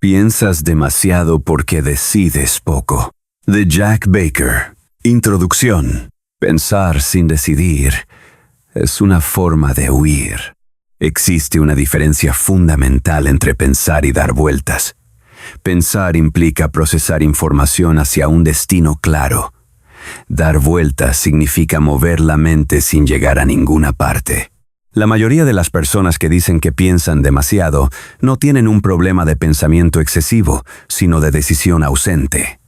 Piensas demasiado porque decides poco. De Jack Baker. Introducción. Pensar sin decidir es una forma de huir. Existe una diferencia fundamental entre pensar y dar vueltas. Pensar implica procesar información hacia un destino claro. Dar vueltas significa mover la mente sin llegar a ninguna parte. La mayoría de las personas que dicen que piensan demasiado no tienen un problema de pensamiento excesivo, sino de decisión ausente.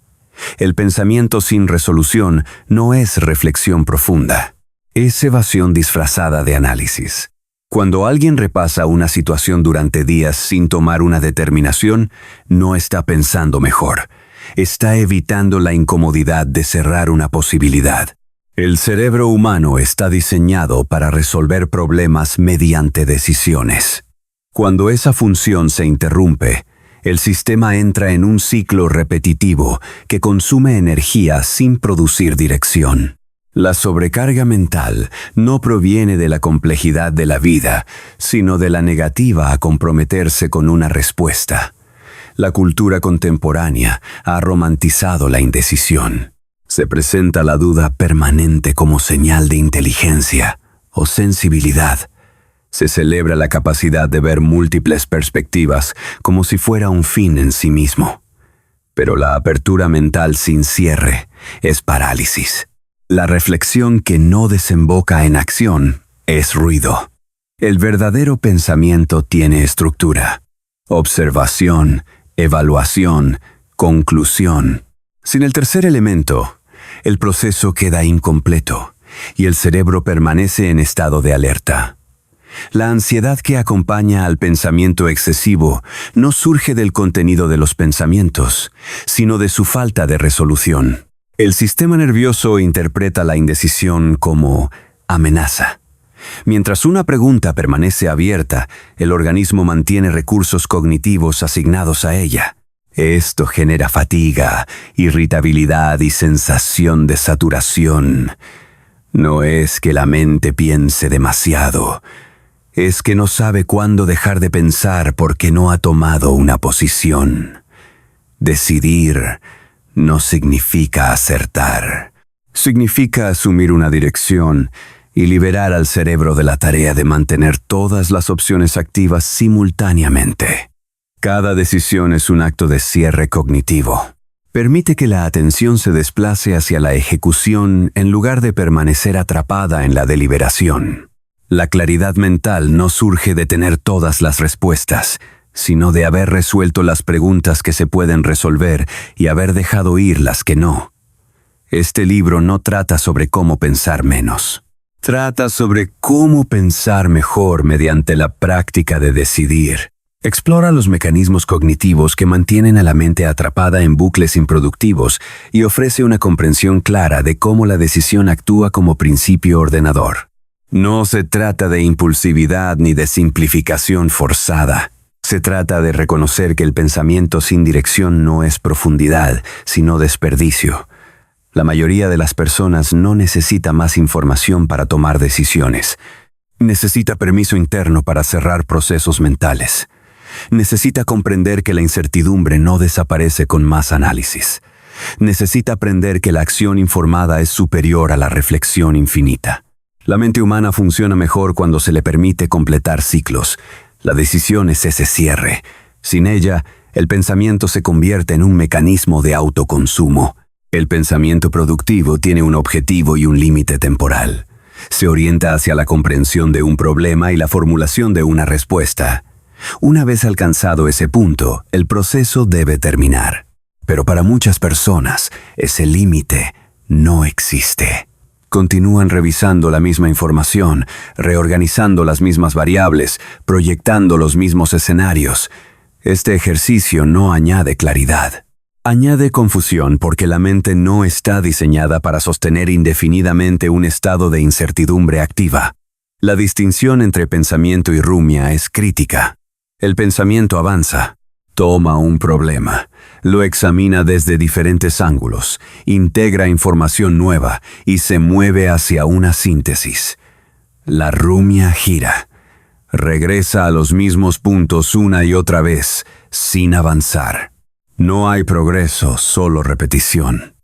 El pensamiento sin resolución no es reflexión profunda, es evasión disfrazada de análisis. Cuando alguien repasa una situación durante días sin tomar una determinación, no está pensando mejor, está evitando la incomodidad de cerrar una posibilidad. El cerebro humano está diseñado para resolver problemas mediante decisiones. Cuando esa función se interrumpe, el sistema entra en un ciclo repetitivo que consume energía sin producir dirección. La sobrecarga mental no proviene de la complejidad de la vida, sino de la negativa a comprometerse con una respuesta. La cultura contemporánea ha romantizado la indecisión. Se presenta la duda permanente como señal de inteligencia o sensibilidad. Se celebra la capacidad de ver múltiples perspectivas como si fuera un fin en sí mismo. Pero la apertura mental sin cierre es parálisis. La reflexión que no desemboca en acción es ruido. El verdadero pensamiento tiene estructura: observación, evaluación, conclusión. Sin el tercer elemento, el proceso queda incompleto y el cerebro permanece en estado de alerta. La ansiedad que acompaña al pensamiento excesivo no surge del contenido de los pensamientos, sino de su falta de resolución. El sistema nervioso interpreta la indecisión como amenaza. Mientras una pregunta permanece abierta, el organismo mantiene recursos cognitivos asignados a ella. Esto genera fatiga, irritabilidad y sensación de saturación. No es que la mente piense demasiado, es que no sabe cuándo dejar de pensar porque no ha tomado una posición. Decidir no significa acertar. Significa asumir una dirección y liberar al cerebro de la tarea de mantener todas las opciones activas simultáneamente. Cada decisión es un acto de cierre cognitivo. Permite que la atención se desplace hacia la ejecución en lugar de permanecer atrapada en la deliberación. La claridad mental no surge de tener todas las respuestas, sino de haber resuelto las preguntas que se pueden resolver y haber dejado ir las que no. Este libro no trata sobre cómo pensar menos. Trata sobre cómo pensar mejor mediante la práctica de decidir. Explora los mecanismos cognitivos que mantienen a la mente atrapada en bucles improductivos y ofrece una comprensión clara de cómo la decisión actúa como principio ordenador. No se trata de impulsividad ni de simplificación forzada. Se trata de reconocer que el pensamiento sin dirección no es profundidad, sino desperdicio. La mayoría de las personas no necesita más información para tomar decisiones. Necesita permiso interno para cerrar procesos mentales. Necesita comprender que la incertidumbre no desaparece con más análisis. Necesita aprender que la acción informada es superior a la reflexión infinita. La mente humana funciona mejor cuando se le permite completar ciclos. La decisión es ese cierre. Sin ella, el pensamiento se convierte en un mecanismo de autoconsumo. El pensamiento productivo tiene un objetivo y un límite temporal. Se orienta hacia la comprensión de un problema y la formulación de una respuesta. Una vez alcanzado ese punto, el proceso debe terminar. Pero para muchas personas, ese límite no existe. Continúan revisando la misma información, reorganizando las mismas variables, proyectando los mismos escenarios. Este ejercicio no añade claridad. Añade confusión porque la mente no está diseñada para sostener indefinidamente un estado de incertidumbre activa. La distinción entre pensamiento y rumia es crítica. El pensamiento avanza, toma un problema, lo examina desde diferentes ángulos, integra información nueva y se mueve hacia una síntesis. La rumia gira, regresa a los mismos puntos una y otra vez, sin avanzar. No hay progreso, solo repetición.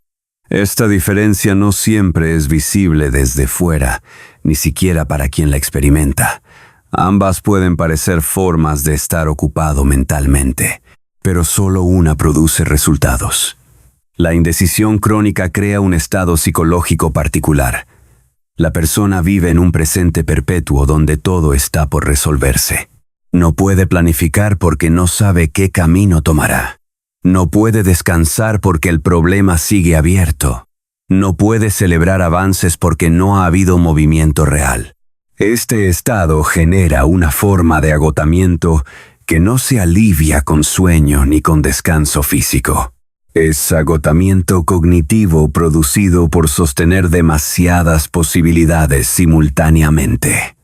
Esta diferencia no siempre es visible desde fuera, ni siquiera para quien la experimenta. Ambas pueden parecer formas de estar ocupado mentalmente, pero solo una produce resultados. La indecisión crónica crea un estado psicológico particular. La persona vive en un presente perpetuo donde todo está por resolverse. No puede planificar porque no sabe qué camino tomará. No puede descansar porque el problema sigue abierto. No puede celebrar avances porque no ha habido movimiento real. Este estado genera una forma de agotamiento que no se alivia con sueño ni con descanso físico. Es agotamiento cognitivo producido por sostener demasiadas posibilidades simultáneamente.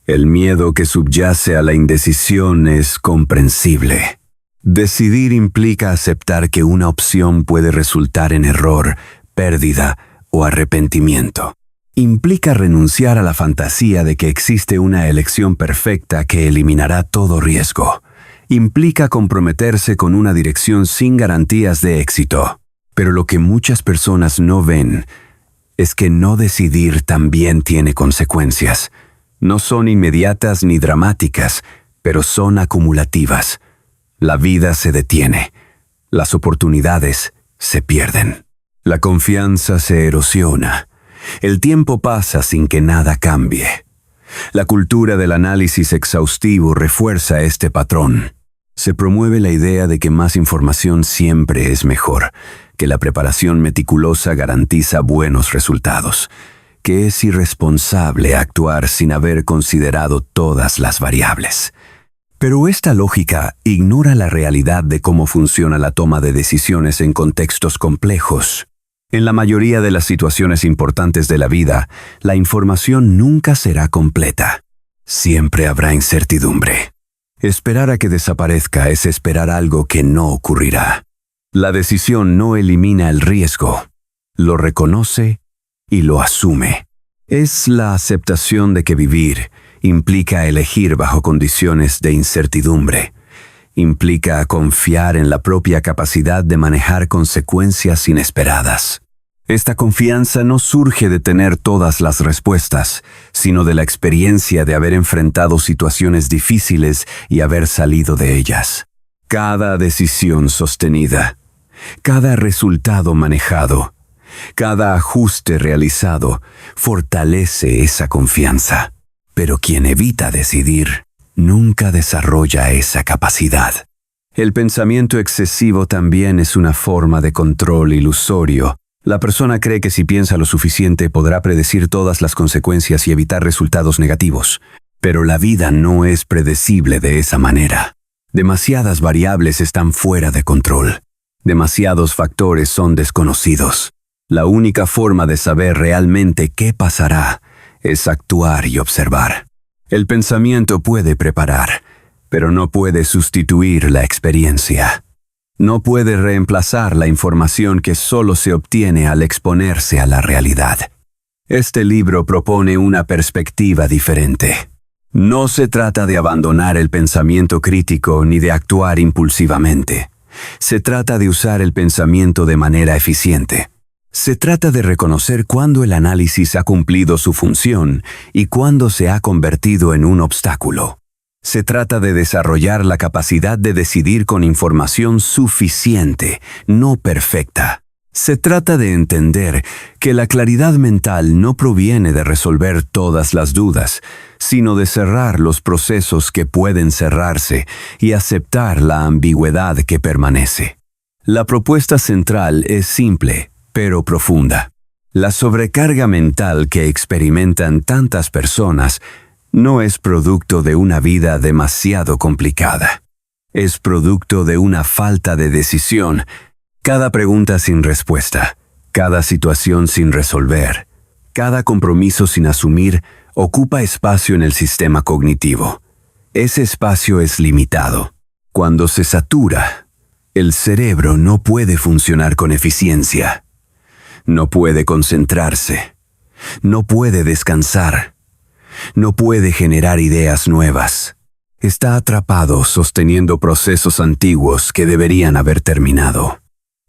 El miedo que subyace a la indecisión es comprensible. Decidir implica aceptar que una opción puede resultar en error, pérdida o arrepentimiento. Implica renunciar a la fantasía de que existe una elección perfecta que eliminará todo riesgo. Implica comprometerse con una dirección sin garantías de éxito. Pero lo que muchas personas no ven es que no decidir también tiene consecuencias. No son inmediatas ni dramáticas, pero son acumulativas. La vida se detiene. Las oportunidades se pierden. La confianza se erosiona. El tiempo pasa sin que nada cambie. La cultura del análisis exhaustivo refuerza este patrón. Se promueve la idea de que más información siempre es mejor, que la preparación meticulosa garantiza buenos resultados, que es irresponsable actuar sin haber considerado todas las variables. Pero esta lógica ignora la realidad de cómo funciona la toma de decisiones en contextos complejos. En la mayoría de las situaciones importantes de la vida, la información nunca será completa. Siempre habrá incertidumbre. Esperar a que desaparezca es esperar algo que no ocurrirá. La decisión no elimina el riesgo, lo reconoce y lo asume. Es la aceptación de que vivir implica elegir bajo condiciones de incertidumbre. Implica confiar en la propia capacidad de manejar consecuencias inesperadas. Esta confianza no surge de tener todas las respuestas, sino de la experiencia de haber enfrentado situaciones difíciles y haber salido de ellas. Cada decisión sostenida, cada resultado manejado, cada ajuste realizado fortalece esa confianza. Pero quien evita decidir nunca desarrolla esa capacidad. El pensamiento excesivo también es una forma de control ilusorio. La persona cree que si piensa lo suficiente podrá predecir todas las consecuencias y evitar resultados negativos. Pero la vida no es predecible de esa manera. Demasiadas variables están fuera de control. Demasiados factores son desconocidos. La única forma de saber realmente qué pasará es actuar y observar. El pensamiento puede preparar, pero no puede sustituir la experiencia. No puede reemplazar la información que solo se obtiene al exponerse a la realidad. Este libro propone una perspectiva diferente. No se trata de abandonar el pensamiento crítico ni de actuar impulsivamente. Se trata de usar el pensamiento de manera eficiente. Se trata de reconocer cuándo el análisis ha cumplido su función y cuándo se ha convertido en un obstáculo. Se trata de desarrollar la capacidad de decidir con información suficiente, no perfecta. Se trata de entender que la claridad mental no proviene de resolver todas las dudas, sino de cerrar los procesos que pueden cerrarse y aceptar la ambigüedad que permanece. La propuesta central es simple, pero profunda. La sobrecarga mental que experimentan tantas personas no es producto de una vida demasiado complicada. Es producto de una falta de decisión. Cada pregunta sin respuesta, cada situación sin resolver, cada compromiso sin asumir ocupa espacio en el sistema cognitivo. Ese espacio es limitado. Cuando se satura, el cerebro no puede funcionar con eficiencia. No puede concentrarse. No puede descansar. No puede generar ideas nuevas. Está atrapado sosteniendo procesos antiguos que deberían haber terminado.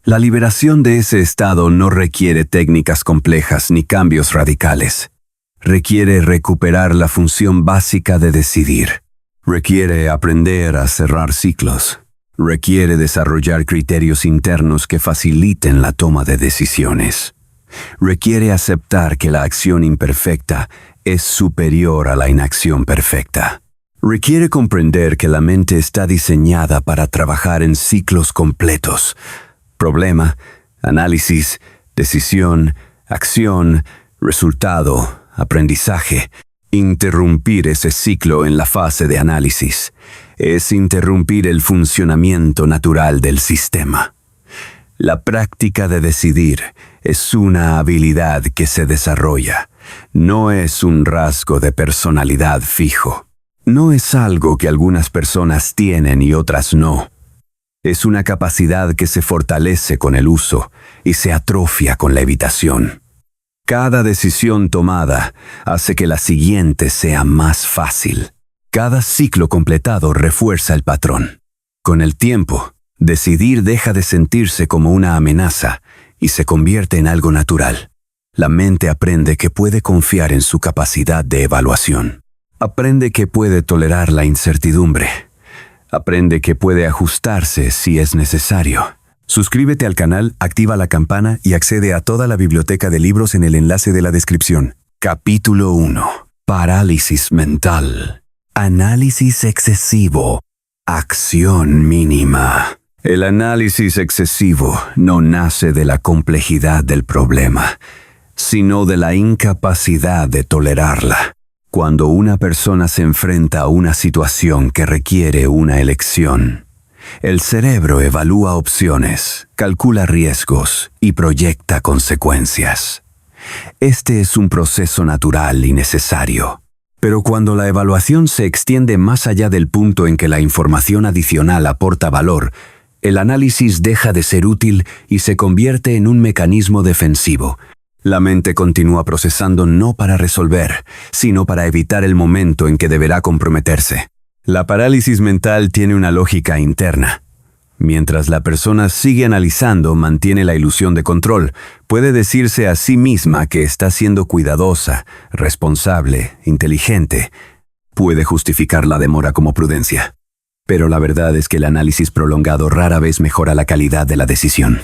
La liberación de ese estado no requiere técnicas complejas ni cambios radicales. Requiere recuperar la función básica de decidir. Requiere aprender a cerrar ciclos. Requiere desarrollar criterios internos que faciliten la toma de decisiones. Requiere aceptar que la acción imperfecta es superior a la inacción perfecta. Requiere comprender que la mente está diseñada para trabajar en ciclos completos. Problema, análisis, decisión, acción, resultado, aprendizaje. Interrumpir ese ciclo en la fase de análisis es interrumpir el funcionamiento natural del sistema. La práctica de decidir es una habilidad que se desarrolla, no es un rasgo de personalidad fijo. No es algo que algunas personas tienen y otras no. Es una capacidad que se fortalece con el uso y se atrofia con la evitación. Cada decisión tomada hace que la siguiente sea más fácil. Cada ciclo completado refuerza el patrón. Con el tiempo, decidir deja de sentirse como una amenaza y se convierte en algo natural. La mente aprende que puede confiar en su capacidad de evaluación. Aprende que puede tolerar la incertidumbre. Aprende que puede ajustarse si es necesario. Suscríbete al canal, activa la campana y accede a toda la biblioteca de libros en el enlace de la descripción. Capítulo 1. Parálisis mental. Análisis excesivo. Acción mínima. El análisis excesivo no nace de la complejidad del problema, sino de la incapacidad de tolerarla. Cuando una persona se enfrenta a una situación que requiere una elección, el cerebro evalúa opciones, calcula riesgos y proyecta consecuencias. Este es un proceso natural y necesario. Pero cuando la evaluación se extiende más allá del punto en que la información adicional aporta valor, el análisis deja de ser útil y se convierte en un mecanismo defensivo. La mente continúa procesando no para resolver, sino para evitar el momento en que deberá comprometerse. La parálisis mental tiene una lógica interna. Mientras la persona sigue analizando, mantiene la ilusión de control. Puede decirse a sí misma que está siendo cuidadosa, responsable, inteligente. Puede justificar la demora como prudencia. Pero la verdad es que el análisis prolongado rara vez mejora la calidad de la decisión.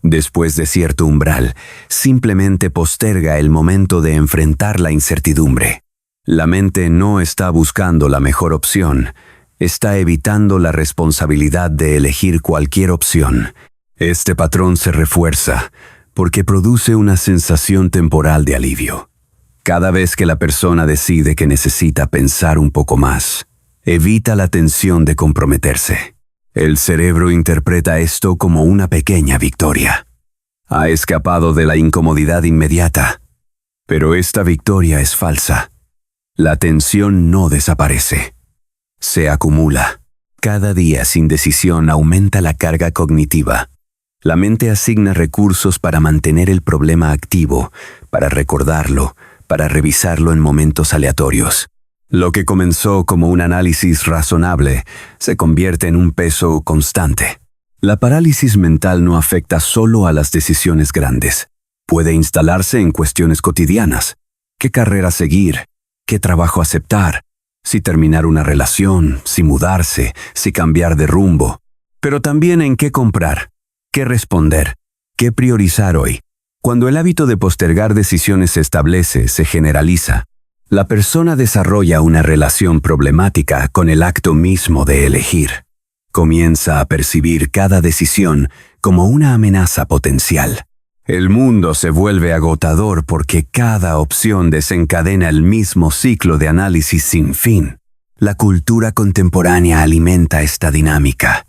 Después de cierto umbral, simplemente posterga el momento de enfrentar la incertidumbre. La mente no está buscando la mejor opción, está evitando la responsabilidad de elegir cualquier opción. Este patrón se refuerza porque produce una sensación temporal de alivio. Cada vez que la persona decide que necesita pensar un poco más, evita la tensión de comprometerse. El cerebro interpreta esto como una pequeña victoria. Ha escapado de la incomodidad inmediata. Pero esta victoria es falsa. La tensión no desaparece. Se acumula. Cada día sin decisión aumenta la carga cognitiva. La mente asigna recursos para mantener el problema activo, para recordarlo, para revisarlo en momentos aleatorios. Lo que comenzó como un análisis razonable se convierte en un peso constante. La parálisis mental no afecta solo a las decisiones grandes. Puede instalarse en cuestiones cotidianas. ¿Qué carrera seguir? ¿Qué trabajo aceptar? Si terminar una relación, si mudarse, si cambiar de rumbo. Pero también en qué comprar, qué responder, qué priorizar hoy. Cuando el hábito de postergar decisiones se establece, se generaliza. La persona desarrolla una relación problemática con el acto mismo de elegir. Comienza a percibir cada decisión como una amenaza potencial. El mundo se vuelve agotador porque cada opción desencadena el mismo ciclo de análisis sin fin. La cultura contemporánea alimenta esta dinámica.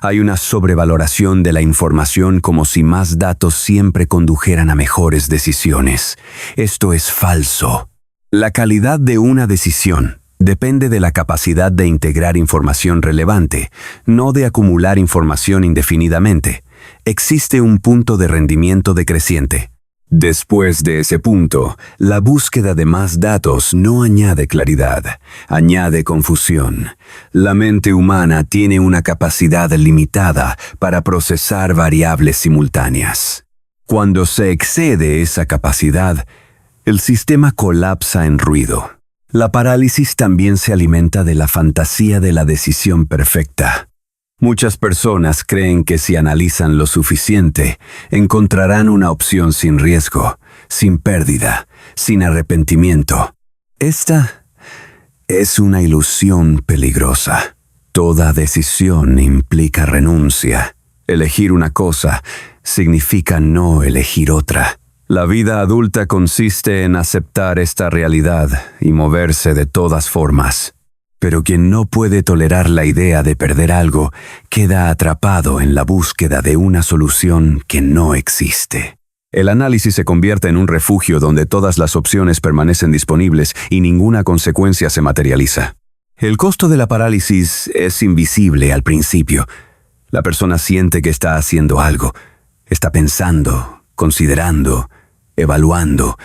Hay una sobrevaloración de la información como si más datos siempre condujeran a mejores decisiones. Esto es falso. La calidad de una decisión depende de la capacidad de integrar información relevante, no de acumular información indefinidamente. Existe un punto de rendimiento decreciente. Después de ese punto, la búsqueda de más datos no añade claridad, añade confusión. La mente humana tiene una capacidad limitada para procesar variables simultáneas. Cuando se excede esa capacidad, el sistema colapsa en ruido. La parálisis también se alimenta de la fantasía de la decisión perfecta. Muchas personas creen que si analizan lo suficiente, encontrarán una opción sin riesgo, sin pérdida, sin arrepentimiento. Esta es una ilusión peligrosa. Toda decisión implica renuncia. Elegir una cosa significa no elegir otra. La vida adulta consiste en aceptar esta realidad y moverse de todas formas. Pero quien no puede tolerar la idea de perder algo, queda atrapado en la búsqueda de una solución que no existe. El análisis se convierte en un refugio donde todas las opciones permanecen disponibles y ninguna consecuencia se materializa. El costo de la parálisis es invisible al principio. La persona siente que está haciendo algo, está pensando, considerando, evaluando,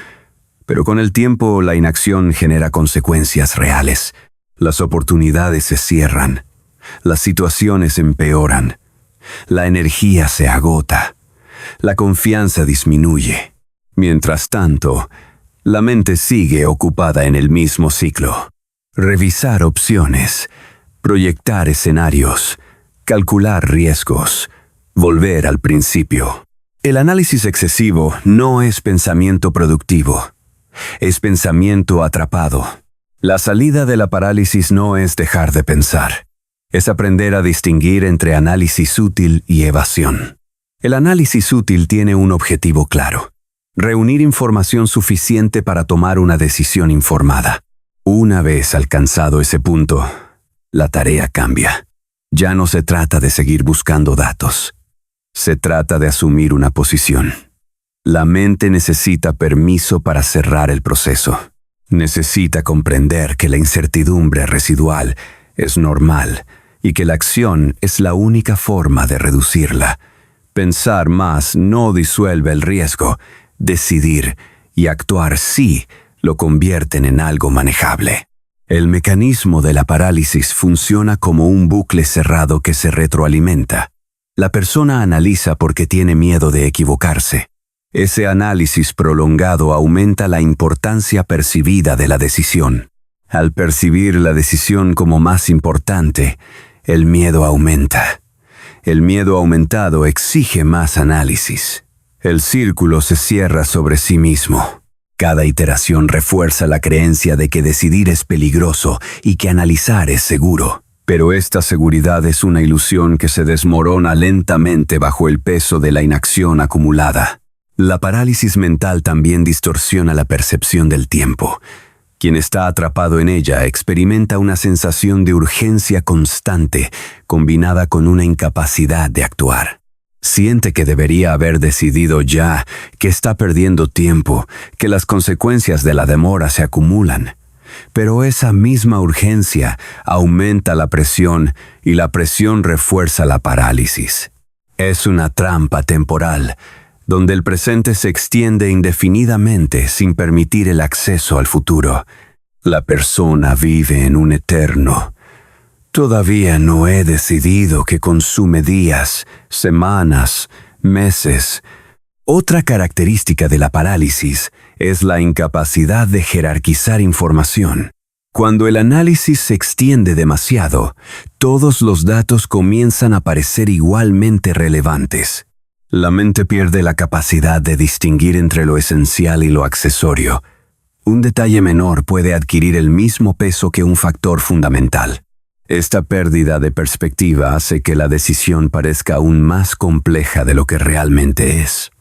pero con el tiempo la inacción genera consecuencias reales. Las oportunidades se cierran, las situaciones empeoran, la energía se agota, la confianza disminuye. Mientras tanto, la mente sigue ocupada en el mismo ciclo. Revisar opciones, proyectar escenarios, calcular riesgos, volver al principio. El análisis excesivo no es pensamiento productivo, es pensamiento atrapado. La salida de la parálisis no es dejar de pensar, es aprender a distinguir entre análisis útil y evasión. El análisis útil tiene un objetivo claro: reunir información suficiente para tomar una decisión informada. Una vez alcanzado ese punto, la tarea cambia. Ya no se trata de seguir buscando datos, se trata de asumir una posición. La mente necesita permiso para cerrar el proceso. Necesita comprender que la incertidumbre residual es normal y que la acción es la única forma de reducirla. Pensar más no disuelve el riesgo. Decidir y actuar sí lo convierten en algo manejable. El mecanismo de la parálisis funciona como un bucle cerrado que se retroalimenta. La persona analiza porque tiene miedo de equivocarse. Ese análisis prolongado aumenta la importancia percibida de la decisión. Al percibir la decisión como más importante, el miedo aumenta. El miedo aumentado exige más análisis. El círculo se cierra sobre sí mismo. Cada iteración refuerza la creencia de que decidir es peligroso y que analizar es seguro. Pero esta seguridad es una ilusión que se desmorona lentamente bajo el peso de la inacción acumulada. La parálisis mental también distorsiona la percepción del tiempo. Quien está atrapado en ella experimenta una sensación de urgencia constante, combinada con una incapacidad de actuar. Siente que debería haber decidido ya, que está perdiendo tiempo, que las consecuencias de la demora se acumulan. Pero esa misma urgencia aumenta la presión y la presión refuerza la parálisis. Es una trampa temporal, donde el presente se extiende indefinidamente sin permitir el acceso al futuro. La persona vive en un eterno. Todavía no he decidido, que consume días, semanas, meses. Otra característica de la parálisis es la incapacidad de jerarquizar información. Cuando el análisis se extiende demasiado, todos los datos comienzan a parecer igualmente relevantes. La mente pierde la capacidad de distinguir entre lo esencial y lo accesorio. Un detalle menor puede adquirir el mismo peso que un factor fundamental. Esta pérdida de perspectiva hace que la decisión parezca aún más compleja de lo que realmente es.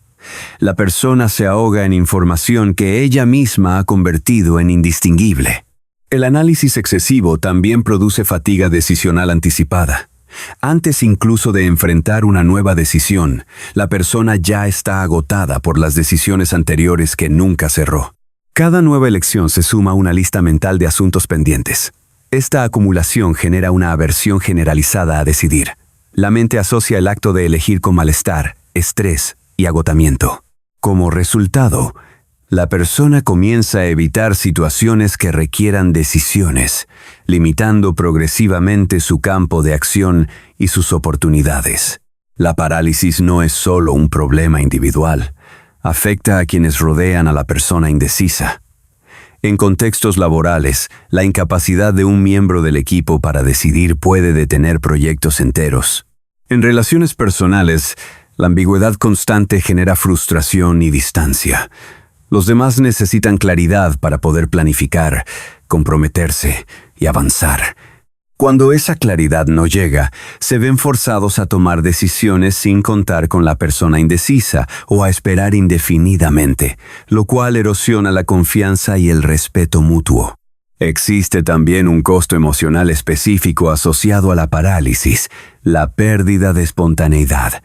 La persona se ahoga en información que ella misma ha convertido en indistinguible. El análisis excesivo también produce fatiga decisional anticipada. Antes incluso de enfrentar una nueva decisión, la persona ya está agotada por las decisiones anteriores que nunca cerró. Cada nueva elección se suma a una lista mental de asuntos pendientes. Esta acumulación genera una aversión generalizada a decidir. La mente asocia el acto de elegir con malestar, estrés y agotamiento. Como resultado, la persona comienza a evitar situaciones que requieran decisiones, limitando progresivamente su campo de acción y sus oportunidades. La parálisis no es solo un problema individual, afecta a quienes rodean a la persona indecisa. En contextos laborales, la incapacidad de un miembro del equipo para decidir puede detener proyectos enteros. En relaciones personales, la ambigüedad constante genera frustración y distancia. Los demás necesitan claridad para poder planificar, comprometerse y avanzar. Cuando esa claridad no llega, se ven forzados a tomar decisiones sin contar con la persona indecisa o a esperar indefinidamente, lo cual erosiona la confianza y el respeto mutuo. Existe también un costo emocional específico asociado a la parálisis, la pérdida de espontaneidad.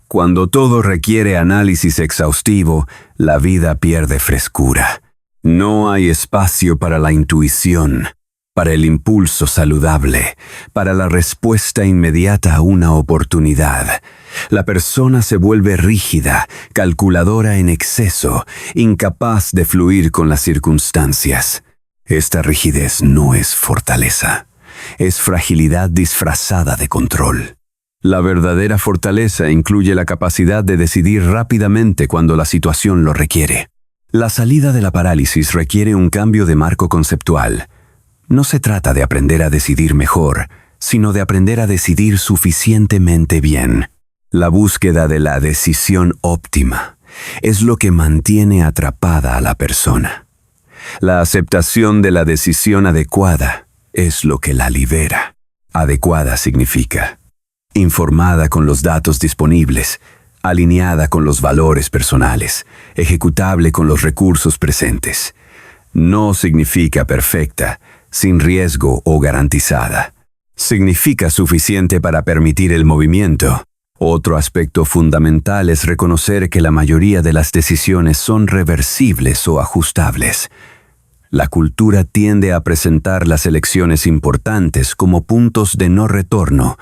Cuando todo requiere análisis exhaustivo, la vida pierde frescura. No hay espacio para la intuición, para el impulso saludable, para la respuesta inmediata a una oportunidad. La persona se vuelve rígida, calculadora en exceso, incapaz de fluir con las circunstancias. Esta rigidez no es fortaleza, es fragilidad disfrazada de control. La verdadera fortaleza incluye la capacidad de decidir rápidamente cuando la situación lo requiere. La salida de la parálisis requiere un cambio de marco conceptual. No se trata de aprender a decidir mejor, sino de aprender a decidir suficientemente bien. La búsqueda de la decisión óptima es lo que mantiene atrapada a la persona. La aceptación de la decisión adecuada es lo que la libera. Adecuada significa informada con los datos disponibles, alineada con los valores personales, ejecutable con los recursos presentes. No significa perfecta, sin riesgo o garantizada. Significa suficiente para permitir el movimiento. Otro aspecto fundamental es reconocer que la mayoría de las decisiones son reversibles o ajustables. La cultura tiende a presentar las elecciones importantes como puntos de no retorno,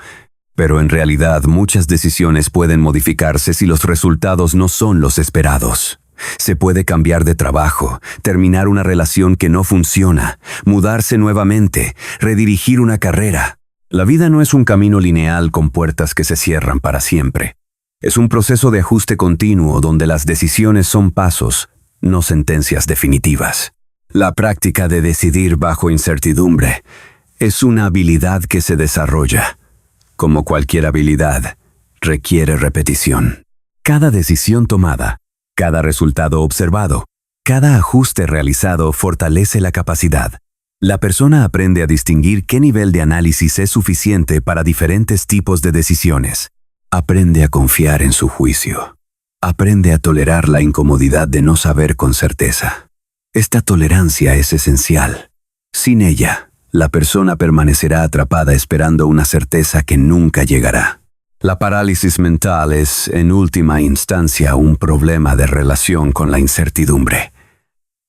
pero en realidad muchas decisiones pueden modificarse si los resultados no son los esperados. Se puede cambiar de trabajo, terminar una relación que no funciona, mudarse nuevamente, redirigir una carrera. La vida no es un camino lineal con puertas que se cierran para siempre. Es un proceso de ajuste continuo donde las decisiones son pasos, no sentencias definitivas. La práctica de decidir bajo incertidumbre es una habilidad que se desarrolla. Como cualquier habilidad, requiere repetición. Cada decisión tomada, cada resultado observado, cada ajuste realizado fortalece la capacidad. La persona aprende a distinguir qué nivel de análisis es suficiente para diferentes tipos de decisiones. Aprende a confiar en su juicio. Aprende a tolerar la incomodidad de no saber con certeza. Esta tolerancia es esencial. Sin ella, la persona permanecerá atrapada esperando una certeza que nunca llegará. La parálisis mental es, en última instancia, un problema de relación con la incertidumbre.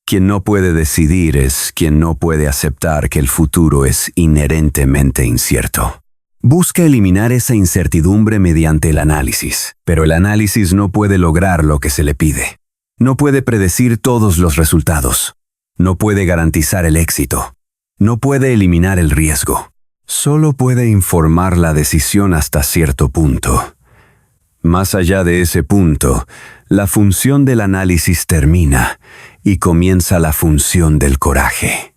Quien no puede decidir es quien no puede aceptar que el futuro es inherentemente incierto. Busca eliminar esa incertidumbre mediante el análisis, pero el análisis no puede lograr lo que se le pide. No puede predecir todos los resultados. No puede garantizar el éxito. No puede eliminar el riesgo. Solo puede informar la decisión hasta cierto punto. Más allá de ese punto, la función del análisis termina y comienza la función del coraje.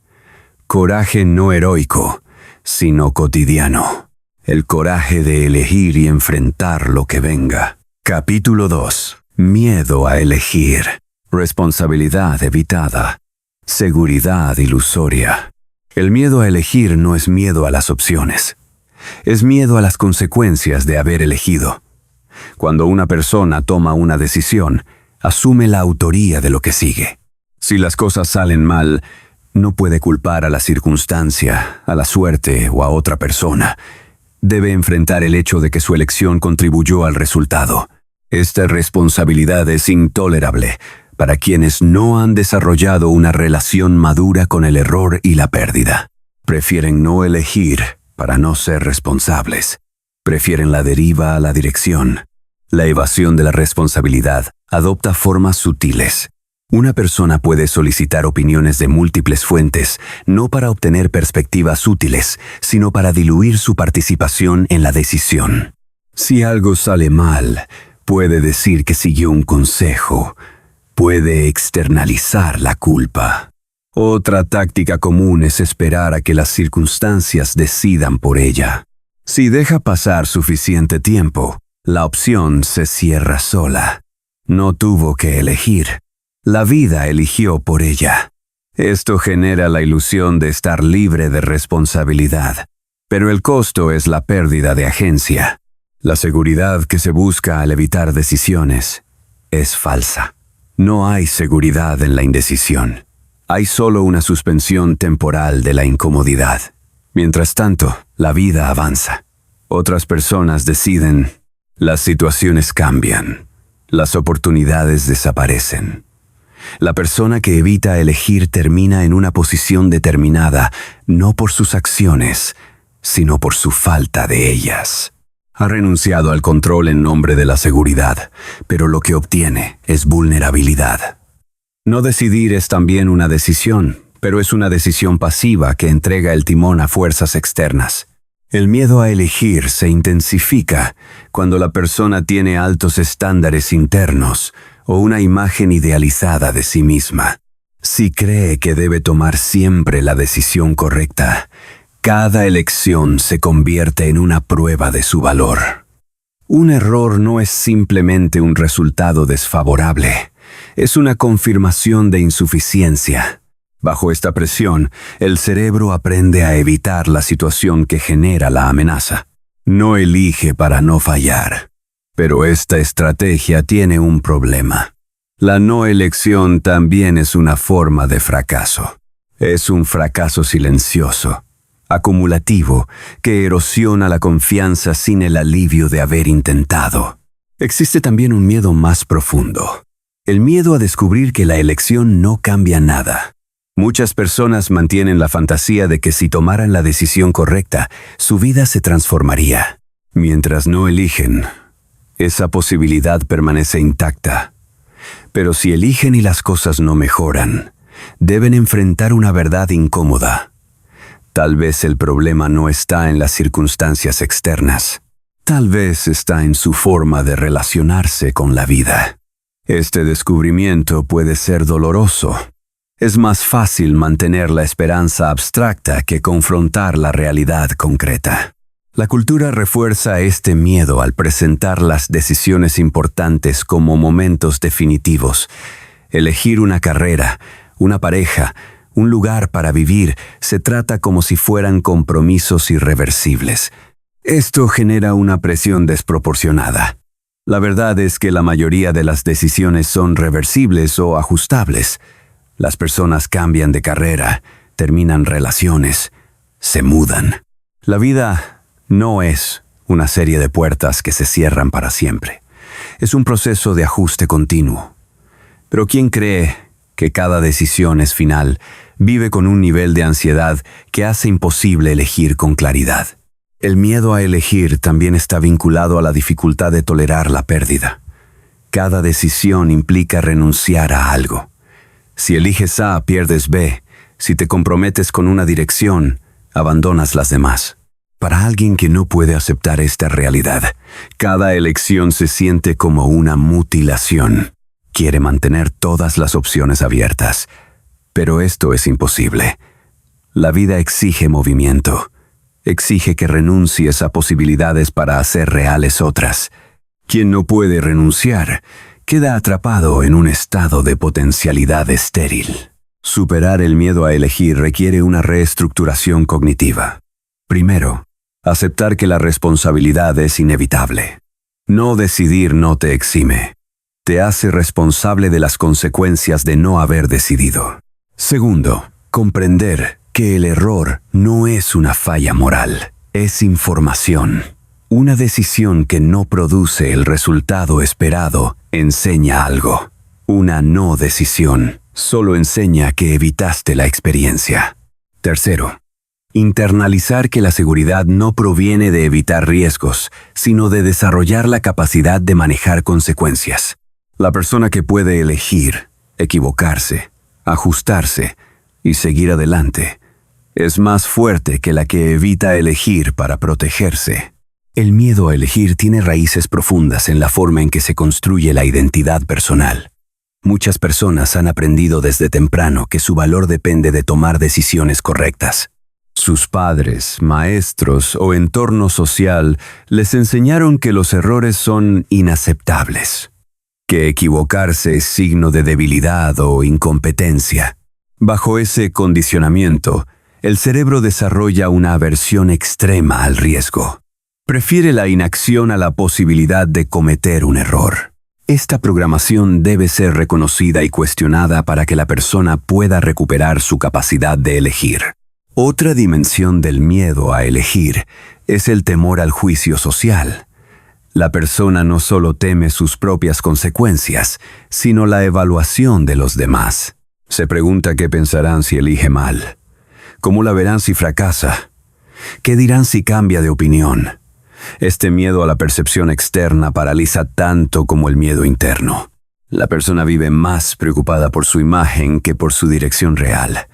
Coraje no heroico, sino cotidiano. El coraje de elegir y enfrentar lo que venga. Capítulo 2. Miedo a elegir. Responsabilidad evitada. Seguridad ilusoria. El miedo a elegir no es miedo a las opciones. Es miedo a las consecuencias de haber elegido. Cuando una persona toma una decisión, asume la autoría de lo que sigue. Si las cosas salen mal, no puede culpar a la circunstancia, a la suerte o a otra persona. Debe enfrentar el hecho de que su elección contribuyó al resultado. Esta responsabilidad es intolerable para quienes no han desarrollado una relación madura con el error y la pérdida. Prefieren no elegir para no ser responsables. Prefieren la deriva a la dirección. La evasión de la responsabilidad adopta formas sutiles. Una persona puede solicitar opiniones de múltiples fuentes, no para obtener perspectivas útiles, sino para diluir su participación en la decisión. Si algo sale mal, puede decir que siguió un consejo, puede externalizar la culpa. Otra táctica común es esperar a que las circunstancias decidan por ella. Si deja pasar suficiente tiempo, la opción se cierra sola. No tuvo que elegir. La vida eligió por ella. Esto genera la ilusión de estar libre de responsabilidad, pero el costo es la pérdida de agencia. La seguridad que se busca al evitar decisiones es falsa. No hay seguridad en la indecisión. Hay solo una suspensión temporal de la incomodidad. Mientras tanto, la vida avanza. Otras personas deciden. Las situaciones cambian. Las oportunidades desaparecen. La persona que evita elegir termina en una posición determinada, no por sus acciones, sino por su falta de ellas. Ha renunciado al control en nombre de la seguridad, pero lo que obtiene es vulnerabilidad. No decidir es también una decisión, pero es una decisión pasiva que entrega el timón a fuerzas externas. El miedo a elegir se intensifica cuando la persona tiene altos estándares internos o una imagen idealizada de sí misma. Si cree que debe tomar siempre la decisión correcta, cada elección se convierte en una prueba de su valor. Un error no es simplemente un resultado desfavorable, es una confirmación de insuficiencia. Bajo esta presión, el cerebro aprende a evitar la situación que genera la amenaza. No elige para no fallar. Pero esta estrategia tiene un problema. La no elección también es una forma de fracaso. Es un fracaso silencioso, acumulativo, que erosiona la confianza sin el alivio de haber intentado. Existe también un miedo más profundo. El miedo a descubrir que la elección no cambia nada. Muchas personas mantienen la fantasía de que si tomaran la decisión correcta, su vida se transformaría. Mientras no eligen, esa posibilidad permanece intacta. Pero si eligen y las cosas no mejoran, deben enfrentar una verdad incómoda. Tal vez el problema no está en las circunstancias externas. Tal vez está en su forma de relacionarse con la vida. Este descubrimiento puede ser doloroso. Es más fácil mantener la esperanza abstracta que confrontar la realidad concreta. La cultura refuerza este miedo al presentar las decisiones importantes como momentos definitivos. Elegir una carrera, una pareja, un lugar para vivir, se trata como si fueran compromisos irreversibles. Esto genera una presión desproporcionada. La verdad es que la mayoría de las decisiones son reversibles o ajustables. Las personas cambian de carrera, terminan relaciones, se mudan. La vida no es una serie de puertas que se cierran para siempre. Es un proceso de ajuste continuo. Pero quien cree que cada decisión es final, vive con un nivel de ansiedad que hace imposible elegir con claridad. El miedo a elegir también está vinculado a la dificultad de tolerar la pérdida. Cada decisión implica renunciar a algo. Si eliges A, pierdes B. Si te comprometes con una dirección, abandonas las demás. Para alguien que no puede aceptar esta realidad, cada elección se siente como una mutilación. Quiere mantener todas las opciones abiertas, pero esto es imposible. La vida exige movimiento. Exige que renuncies a posibilidades para hacer reales otras. Quien no puede renunciar, queda atrapado en un estado de potencialidad estéril. Superar el miedo a elegir requiere una reestructuración cognitiva. Primero, aceptar que la responsabilidad es inevitable. No decidir no te exime. Te hace responsable de las consecuencias de no haber decidido. Segundo, comprender que el error no es una falla moral, es información. Una decisión que no produce el resultado esperado enseña algo. Una no decisión solo enseña que evitaste la experiencia. Tercero, Internalizar que la seguridad no proviene de evitar riesgos, sino de desarrollar la capacidad de manejar consecuencias. La persona que puede elegir, equivocarse, ajustarse y seguir adelante es más fuerte que la que evita elegir para protegerse. El miedo a elegir tiene raíces profundas en la forma en que se construye la identidad personal. Muchas personas han aprendido desde temprano que su valor depende de tomar decisiones correctas. Sus padres, maestros o entorno social les enseñaron que los errores son inaceptables, que equivocarse es signo de debilidad o incompetencia. Bajo ese condicionamiento, el cerebro desarrolla una aversión extrema al riesgo. Prefiere la inacción a la posibilidad de cometer un error. Esta programación debe ser reconocida y cuestionada para que la persona pueda recuperar su capacidad de elegir. Otra dimensión del miedo a elegir es el temor al juicio social. La persona no solo teme sus propias consecuencias, sino la evaluación de los demás. Se pregunta qué pensarán si elige mal, cómo la verán si fracasa, qué dirán si cambia de opinión. Este miedo a la percepción externa paraliza tanto como el miedo interno. La persona vive más preocupada por su imagen que por su dirección real.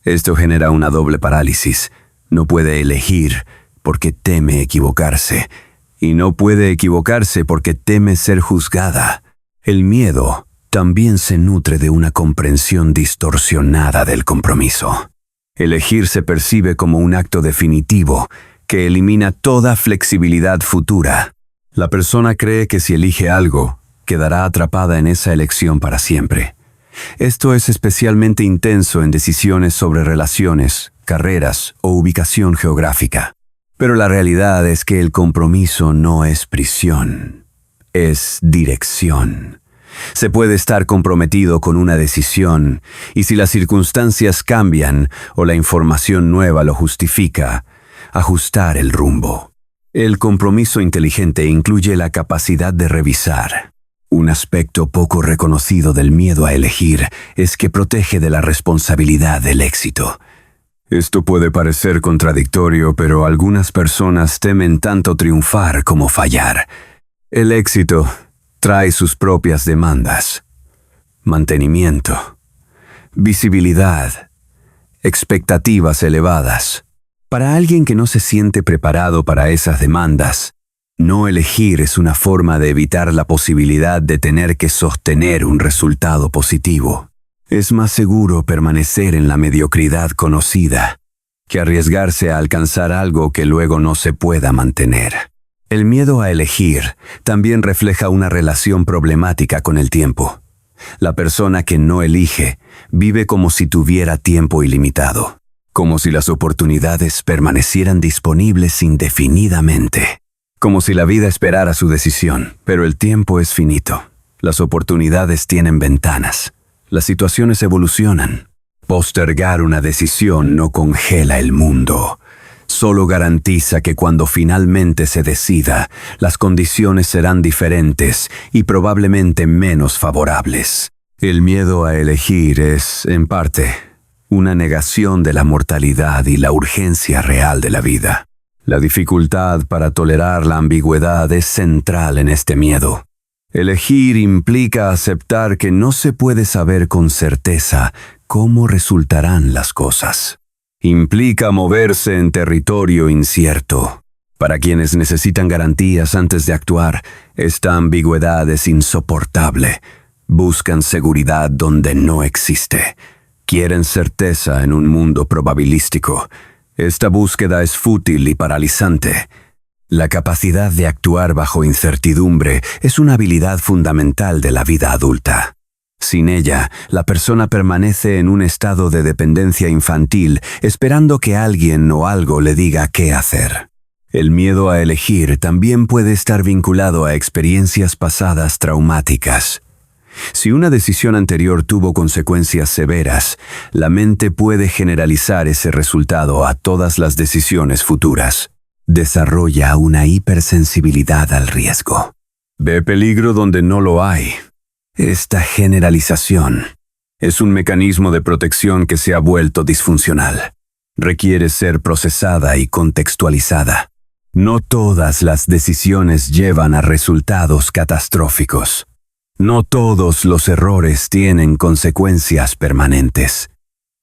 Esto genera una doble parálisis. No puede elegir porque teme equivocarse, y no puede equivocarse porque teme ser juzgada. El miedo también se nutre de una comprensión distorsionada del compromiso. Elegir se percibe como un acto definitivo que elimina toda flexibilidad futura. La persona cree que si elige algo, quedará atrapada en esa elección para siempre. Esto es especialmente intenso en decisiones sobre relaciones, carreras o ubicación geográfica. Pero la realidad es que el compromiso no es prisión, es dirección. Se puede estar comprometido con una decisión, y si las circunstancias cambian o la información nueva lo justifica, ajustar el rumbo. El compromiso inteligente incluye la capacidad de revisar. Un aspecto poco reconocido del miedo a elegir es que protege de la responsabilidad del éxito. Esto puede parecer contradictorio, pero algunas personas temen tanto triunfar como fallar. El éxito trae sus propias demandas: mantenimiento, visibilidad, expectativas elevadas. Para alguien que no se siente preparado para esas demandas, no elegir es una forma de evitar la posibilidad de tener que sostener un resultado positivo. Es más seguro permanecer en la mediocridad conocida que arriesgarse a alcanzar algo que luego no se pueda mantener. El miedo a elegir también refleja una relación problemática con el tiempo. La persona que no elige vive como si tuviera tiempo ilimitado, como si las oportunidades permanecieran disponibles indefinidamente, como si la vida esperara su decisión, pero el tiempo es finito. Las oportunidades tienen ventanas. Las situaciones evolucionan. Postergar una decisión no congela el mundo. Solo garantiza que cuando finalmente se decida, las condiciones serán diferentes y probablemente menos favorables. El miedo a elegir es, en parte, una negación de la mortalidad y la urgencia real de la vida. La dificultad para tolerar la ambigüedad es central en este miedo. Elegir implica aceptar que no se puede saber con certeza cómo resultarán las cosas. Implica moverse en territorio incierto. Para quienes necesitan garantías antes de actuar, esta ambigüedad es insoportable. Buscan seguridad donde no existe. Quieren certeza en un mundo probabilístico. Esta búsqueda es fútil y paralizante. La capacidad de actuar bajo incertidumbre es una habilidad fundamental de la vida adulta. Sin ella, la persona permanece en un estado de dependencia infantil, esperando que alguien o algo le diga qué hacer. El miedo a elegir también puede estar vinculado a experiencias pasadas traumáticas. Si una decisión anterior tuvo consecuencias severas, la mente puede generalizar ese resultado a todas las decisiones futuras. Desarrolla una hipersensibilidad al riesgo. Ve peligro donde no lo hay. Esta generalización es un mecanismo de protección que se ha vuelto disfuncional. Requiere ser procesada y contextualizada. No todas las decisiones llevan a resultados catastróficos. No todos los errores tienen consecuencias permanentes.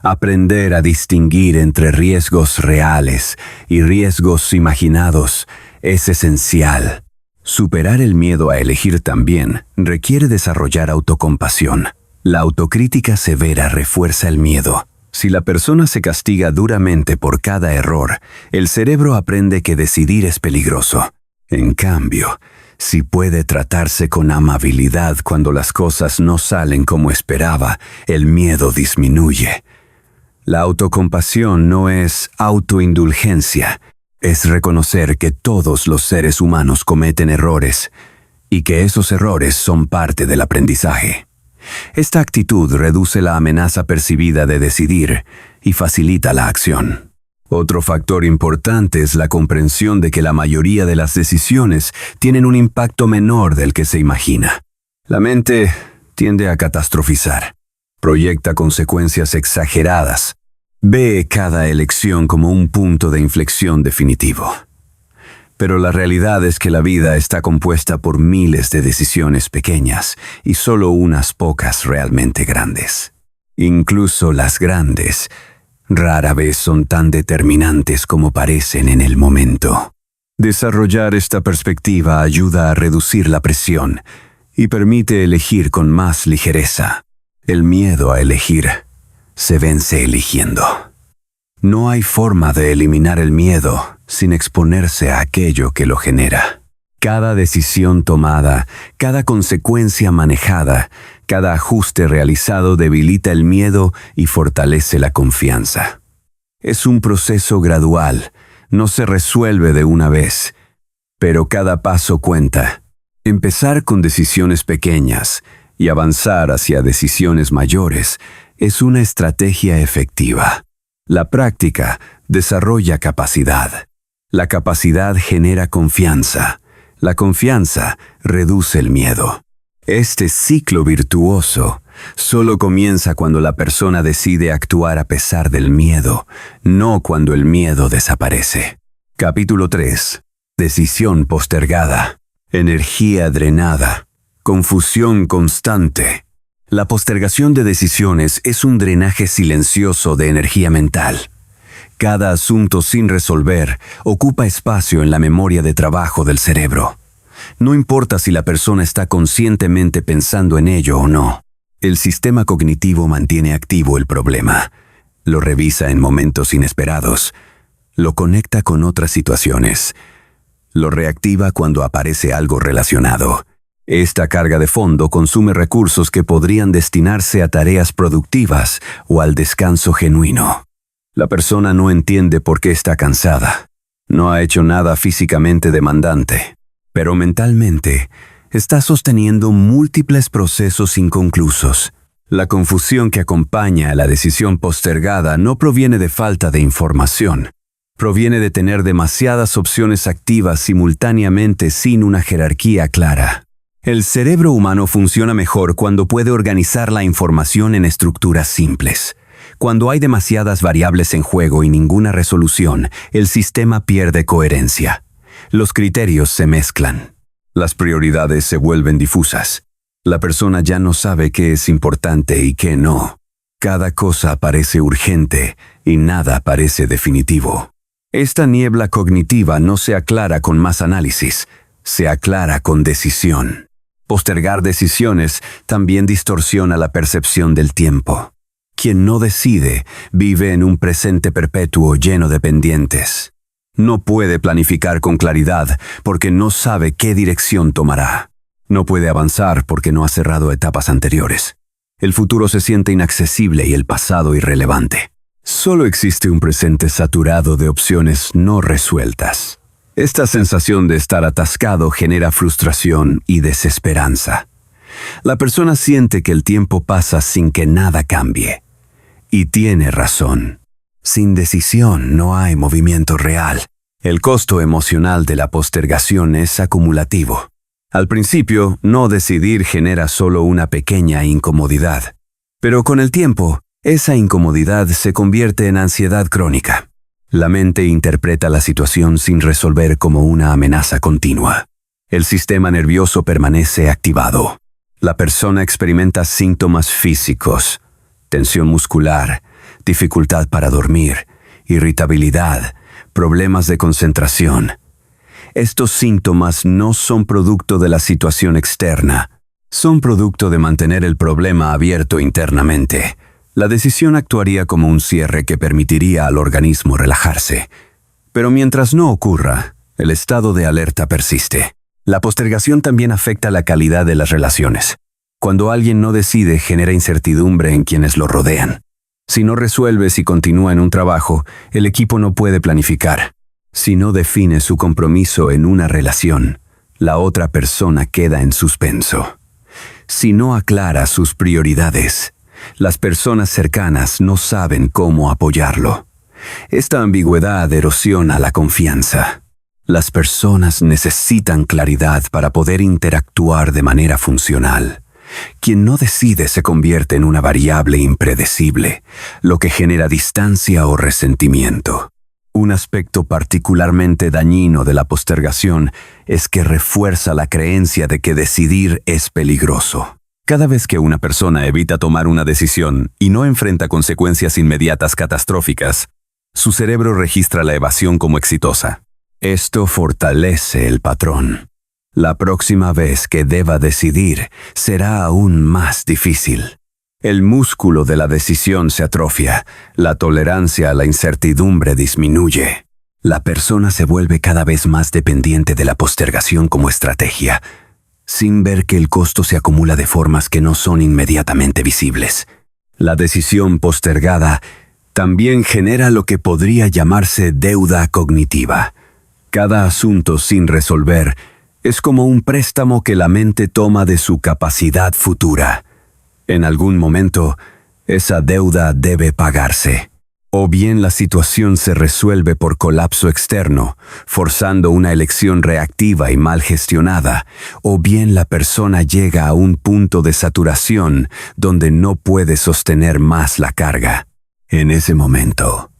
Aprender a distinguir entre riesgos reales y riesgos imaginados es esencial. Superar el miedo a elegir también requiere desarrollar autocompasión. La autocrítica severa refuerza el miedo. Si la persona se castiga duramente por cada error, el cerebro aprende que decidir es peligroso. En cambio, si puede tratarse con amabilidad cuando las cosas no salen como esperaba, el miedo disminuye. La autocompasión no es autoindulgencia, es reconocer que todos los seres humanos cometen errores y que esos errores son parte del aprendizaje. Esta actitud reduce la amenaza percibida de decidir y facilita la acción. Otro factor importante es la comprensión de que la mayoría de las decisiones tienen un impacto menor del que se imagina. La mente tiende a catastrofizar, proyecta consecuencias exageradas, ve cada elección como un punto de inflexión definitivo. Pero la realidad es que la vida está compuesta por miles de decisiones pequeñas y solo unas pocas realmente grandes. Incluso las grandes rara vez son tan determinantes como parecen en el momento. Desarrollar esta perspectiva ayuda a reducir la presión y permite elegir con más ligereza. El miedo a elegir se vence eligiendo. No hay forma de eliminar el miedo sin exponerse a aquello que lo genera. Cada decisión tomada, cada consecuencia manejada, cada ajuste realizado debilita el miedo y fortalece la confianza. Es un proceso gradual, no se resuelve de una vez, pero cada paso cuenta. Empezar con decisiones pequeñas y avanzar hacia decisiones mayores es una estrategia efectiva. La práctica desarrolla capacidad. La capacidad genera confianza. La confianza reduce el miedo. Este ciclo virtuoso solo comienza cuando la persona decide actuar a pesar del miedo, no cuando el miedo desaparece. Capítulo 3. Decisión postergada. Energía drenada. Confusión constante. La postergación de decisiones es un drenaje silencioso de energía mental. Cada asunto sin resolver ocupa espacio en la memoria de trabajo del cerebro. No importa si la persona está conscientemente pensando en ello o no. El sistema cognitivo mantiene activo el problema. Lo revisa en momentos inesperados. Lo conecta con otras situaciones. Lo reactiva cuando aparece algo relacionado. Esta carga de fondo consume recursos que podrían destinarse a tareas productivas o al descanso genuino. La persona no entiende por qué está cansada. No ha hecho nada físicamente demandante, pero mentalmente está sosteniendo múltiples procesos inconclusos. La confusión que acompaña a la decisión postergada no proviene de falta de información. Proviene de tener demasiadas opciones activas simultáneamente sin una jerarquía clara. El cerebro humano funciona mejor cuando puede organizar la información en estructuras simples. Cuando hay demasiadas variables en juego y ninguna resolución, el sistema pierde coherencia. Los criterios se mezclan. Las prioridades se vuelven difusas. La persona ya no sabe qué es importante y qué no. Cada cosa parece urgente y nada parece definitivo. Esta niebla cognitiva no se aclara con más análisis, se aclara con decisión. Postergar decisiones también distorsiona la percepción del tiempo. Quien no decide vive en un presente perpetuo lleno de pendientes. No puede planificar con claridad porque no sabe qué dirección tomará. No puede avanzar porque no ha cerrado etapas anteriores. El futuro se siente inaccesible y el pasado irrelevante. Solo existe un presente saturado de opciones no resueltas. Esta sensación de estar atascado genera frustración y desesperanza. La persona siente que el tiempo pasa sin que nada cambie. Y tiene razón. Sin decisión no hay movimiento real. El costo emocional de la postergación es acumulativo. Al principio, no decidir genera solo una pequeña incomodidad. Pero con el tiempo, Esa incomodidad se convierte en ansiedad crónica. La mente interpreta la situación sin resolver como una amenaza continua. El sistema nervioso permanece activado. La persona experimenta síntomas físicos, tensión muscular, dificultad para dormir, irritabilidad, problemas de concentración. Estos síntomas no son producto de la situación externa, son producto de mantener el problema abierto internamente. La decisión actuaría como un cierre que permitiría al organismo relajarse. Pero mientras no ocurra, el estado de alerta persiste. La postergación también afecta la calidad de las relaciones. Cuando alguien no decide, genera incertidumbre en quienes lo rodean. Si no resuelve si continúa en un trabajo, el equipo no puede planificar. Si no define su compromiso en una relación, la otra persona queda en suspenso. Si no aclara sus prioridades, las personas cercanas no saben cómo apoyarlo. Esta ambigüedad erosiona la confianza. Las personas necesitan claridad para poder interactuar de manera funcional. Quien no decide se convierte en una variable impredecible, lo que genera distancia o resentimiento. Un aspecto particularmente dañino de la postergación es que refuerza la creencia de que decidir es peligroso. Cada vez que una persona evita tomar una decisión y no enfrenta consecuencias inmediatas catastróficas, su cerebro registra la evasión como exitosa. Esto fortalece el patrón. La próxima vez que deba decidir será aún más difícil. El músculo de la decisión se atrofia, la tolerancia a la incertidumbre disminuye. La persona se vuelve cada vez más dependiente de la postergación como estrategia, sin ver que el costo se acumula de formas que no son inmediatamente visibles. La decisión postergada también genera lo que podría llamarse deuda cognitiva. Cada asunto sin resolver es como un préstamo que la mente toma de su capacidad futura. En algún momento, esa deuda debe pagarse. O bien la situación se resuelve por colapso externo, forzando una elección reactiva y mal gestionada, o bien la persona llega a un punto de saturación donde no puede sostener más la carga. En ese momento,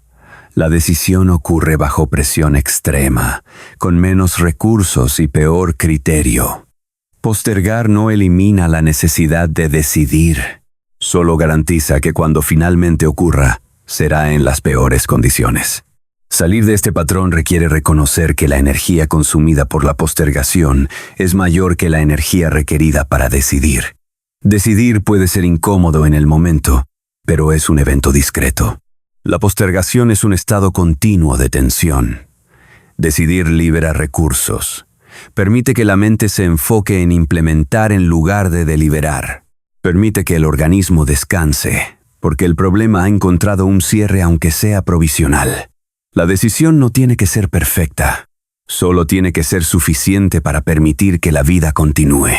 la decisión ocurre bajo presión extrema, con menos recursos y peor criterio. Postergar no elimina la necesidad de decidir, solo garantiza que cuando finalmente ocurra, será en las peores condiciones. Salir de este patrón requiere reconocer que la energía consumida por la postergación es mayor que la energía requerida para decidir. Decidir puede ser incómodo en el momento, pero es un evento discreto. La postergación es un estado continuo de tensión. Decidir libera recursos. Permite que la mente se enfoque en implementar en lugar de deliberar. Permite que el organismo descanse, porque el problema ha encontrado un cierre aunque sea provisional. La decisión no tiene que ser perfecta, solo tiene que ser suficiente para permitir que la vida continúe.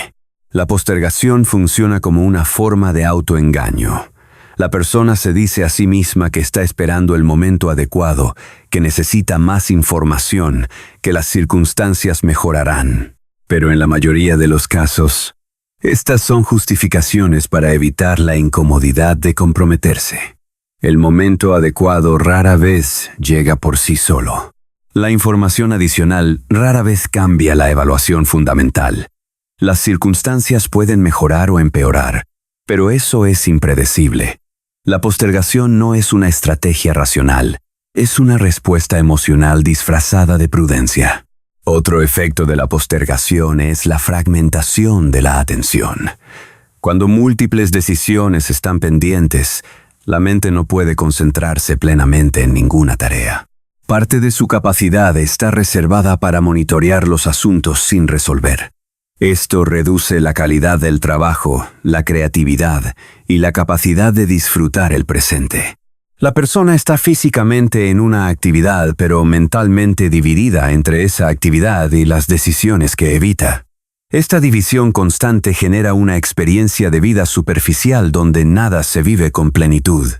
La postergación funciona como una forma de autoengaño. La persona se dice a sí misma que está esperando el momento adecuado, que necesita más información, que las circunstancias mejorarán. Pero en la mayoría de los casos, estas son justificaciones para evitar la incomodidad de comprometerse. El momento adecuado rara vez llega por sí solo. La información adicional rara vez cambia la evaluación fundamental. Las circunstancias pueden mejorar o empeorar, pero eso es impredecible. La postergación no es una estrategia racional, es una respuesta emocional disfrazada de prudencia. Otro efecto de la postergación es la fragmentación de la atención. Cuando múltiples decisiones están pendientes, la mente no puede concentrarse plenamente en ninguna tarea. Parte de su capacidad está reservada para monitorear los asuntos sin resolver. Esto reduce la calidad del trabajo, la creatividad y la capacidad de disfrutar el presente. La persona está físicamente en una actividad, pero mentalmente dividida entre esa actividad y las decisiones que evita. Esta división constante genera una experiencia de vida superficial donde nada se vive con plenitud.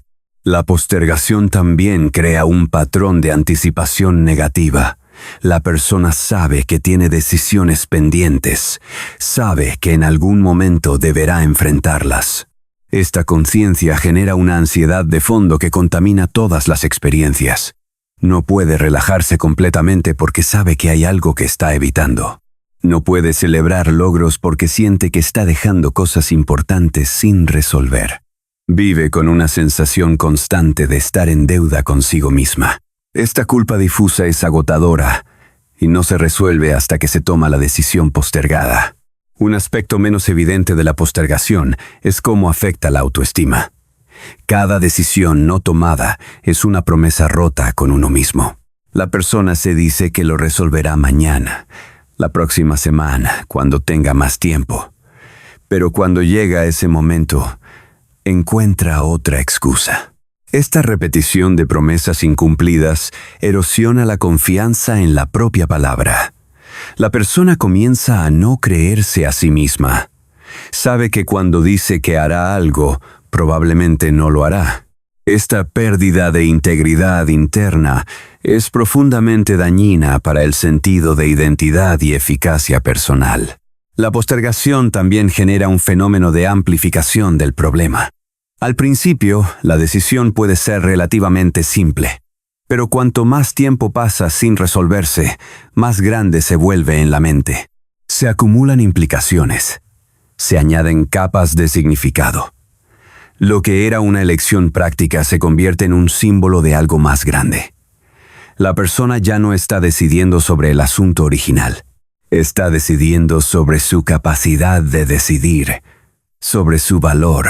La postergación también crea un patrón de anticipación negativa. La persona sabe que tiene decisiones pendientes, sabe que en algún momento deberá enfrentarlas. Esta conciencia genera una ansiedad de fondo que contamina todas las experiencias. No puede relajarse completamente porque sabe que hay algo que está evitando. No puede celebrar logros porque siente que está dejando cosas importantes sin resolver. Vive con una sensación constante de estar en deuda consigo misma. Esta culpa difusa es agotadora y no se resuelve hasta que se toma la decisión postergada. Un aspecto menos evidente de la postergación es cómo afecta la autoestima. Cada decisión no tomada es una promesa rota con uno mismo. La persona se dice que lo resolverá mañana, la próxima semana, cuando tenga más tiempo. Pero cuando llega ese momento, encuentra otra excusa. Esta repetición de promesas incumplidas erosiona la confianza en la propia palabra. La persona comienza a no creerse a sí misma. Sabe que cuando dice que hará algo, probablemente no lo hará. Esta pérdida de integridad interna es profundamente dañina para el sentido de identidad y eficacia personal. La postergación también genera un fenómeno de amplificación del problema. Al principio, la decisión puede ser relativamente simple, pero cuanto más tiempo pasa sin resolverse, más grande se vuelve en la mente. Se acumulan implicaciones. Se añaden capas de significado. Lo que era una elección práctica se convierte en un símbolo de algo más grande. La persona ya no está decidiendo sobre el asunto original. Está decidiendo sobre su capacidad de decidir, sobre su valor,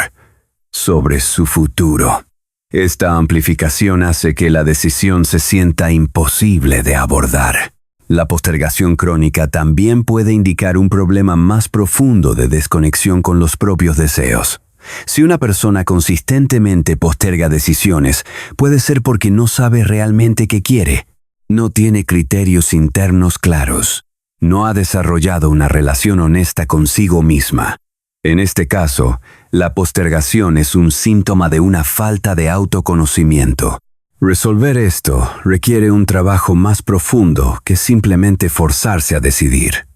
sobre su futuro. Esta amplificación hace que la decisión se sienta imposible de abordar. La postergación crónica también puede indicar un problema más profundo de desconexión con los propios deseos. Si una persona consistentemente posterga decisiones, puede ser porque no sabe realmente qué quiere. No tiene criterios internos claros. No ha desarrollado una relación honesta consigo misma. En este caso, la postergación es un síntoma de una falta de autoconocimiento. Resolver esto requiere un trabajo más profundo que simplemente forzarse a decidir.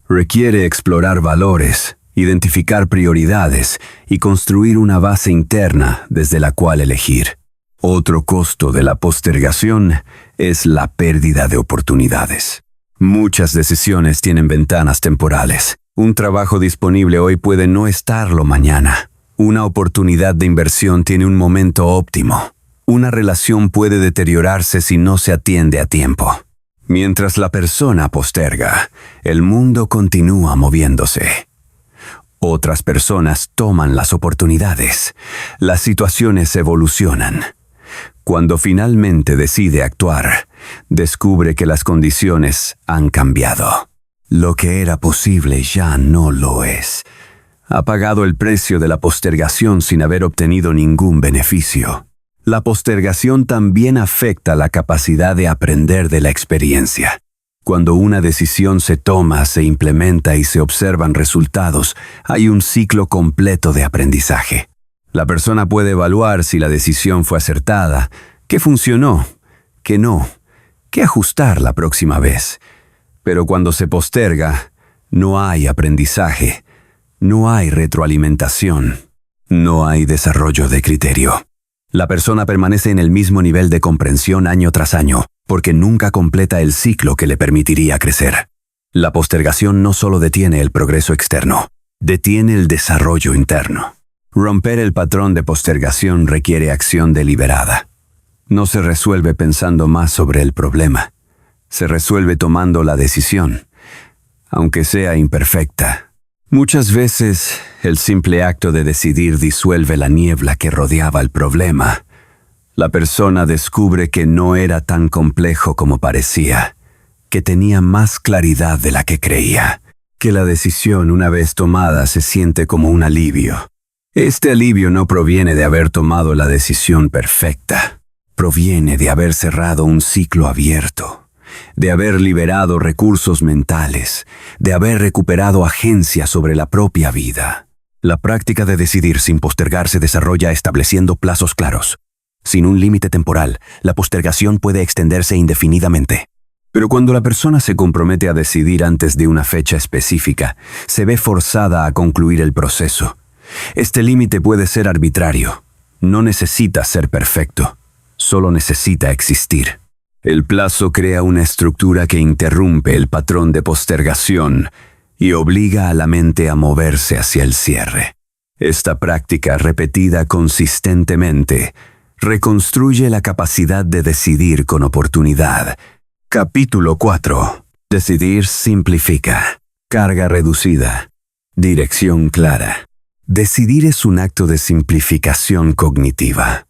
Requiere explorar valores, identificar prioridades y construir una base interna desde la cual elegir. Otro costo de la postergación es la pérdida de oportunidades. Muchas decisiones tienen ventanas temporales. Un trabajo disponible hoy puede no estarlo mañana. Una oportunidad de inversión tiene un momento óptimo. Una relación puede deteriorarse si no se atiende a tiempo. Mientras la persona posterga, el mundo continúa moviéndose. Otras personas toman las oportunidades. Las situaciones evolucionan. Cuando finalmente decide actuar, descubre que las condiciones han cambiado. Lo que era posible ya no lo es. Ha pagado el precio de la postergación sin haber obtenido ningún beneficio. La postergación también afecta la capacidad de aprender de la experiencia. Cuando una decisión se toma, se implementa y se observan resultados, hay un ciclo completo de aprendizaje. La persona puede evaluar si la decisión fue acertada, qué funcionó, qué no, qué ajustar la próxima vez. Pero cuando se posterga, no hay aprendizaje, no hay retroalimentación, no hay desarrollo de criterio. La persona permanece en el mismo nivel de comprensión año tras año, porque nunca completa el ciclo que le permitiría crecer. La postergación no solo detiene el progreso externo, detiene el desarrollo interno. Romper el patrón de postergación requiere acción deliberada. No se resuelve pensando más sobre el problema. Se resuelve tomando la decisión, aunque sea imperfecta. Muchas veces, el simple acto de decidir disuelve la niebla que rodeaba el problema. La persona descubre que no era tan complejo como parecía, que tenía más claridad de la que creía, que la decisión una vez tomada se siente como un alivio. Este alivio no proviene de haber tomado la decisión perfecta, proviene de haber cerrado un ciclo abierto, de haber liberado recursos mentales, de haber recuperado agencia sobre la propia vida. La práctica de decidir sin postergar se desarrolla estableciendo plazos claros. Sin un límite temporal, la postergación puede extenderse indefinidamente. Pero cuando la persona se compromete a decidir antes de una fecha específica, se ve forzada a concluir el proceso. Este límite puede ser arbitrario. No necesita ser perfecto. Solo necesita existir. El plazo crea una estructura que interrumpe el patrón de postergación y obliga a la mente a moverse hacia el cierre. Esta práctica repetida consistentemente reconstruye la capacidad de decidir con oportunidad. Capítulo 4. Decidir simplifica. Carga reducida. Dirección clara. Decidir es un acto de simplificación cognitiva.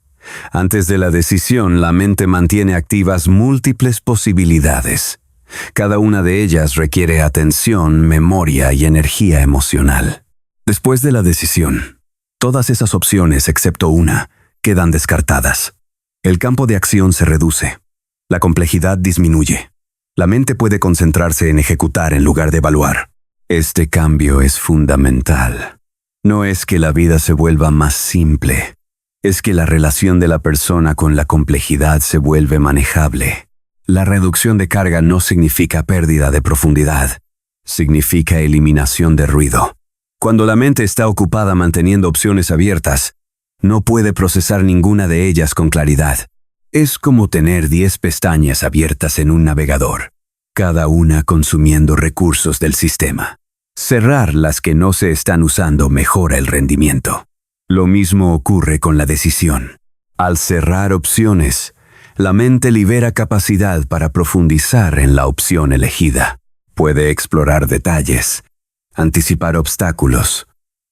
Antes de la decisión, la mente mantiene activas múltiples posibilidades. Cada una de ellas requiere atención, memoria y energía emocional. Después de la decisión, todas esas opciones, excepto una, quedan descartadas. El campo de acción se reduce. La complejidad disminuye. La mente puede concentrarse en ejecutar en lugar de evaluar. Este cambio es fundamental. No es que la vida se vuelva más simple. Es que la relación de la persona con la complejidad se vuelve manejable. La reducción de carga no significa pérdida de profundidad. Significa eliminación de ruido. Cuando la mente está ocupada manteniendo opciones abiertas, no puede procesar ninguna de ellas con claridad. Es como tener 10 pestañas abiertas en un navegador, cada una consumiendo recursos del sistema. Cerrar las que no se están usando mejora el rendimiento. Lo mismo ocurre con la decisión. Al cerrar opciones, la mente libera capacidad para profundizar en la opción elegida. Puede explorar detalles, anticipar obstáculos,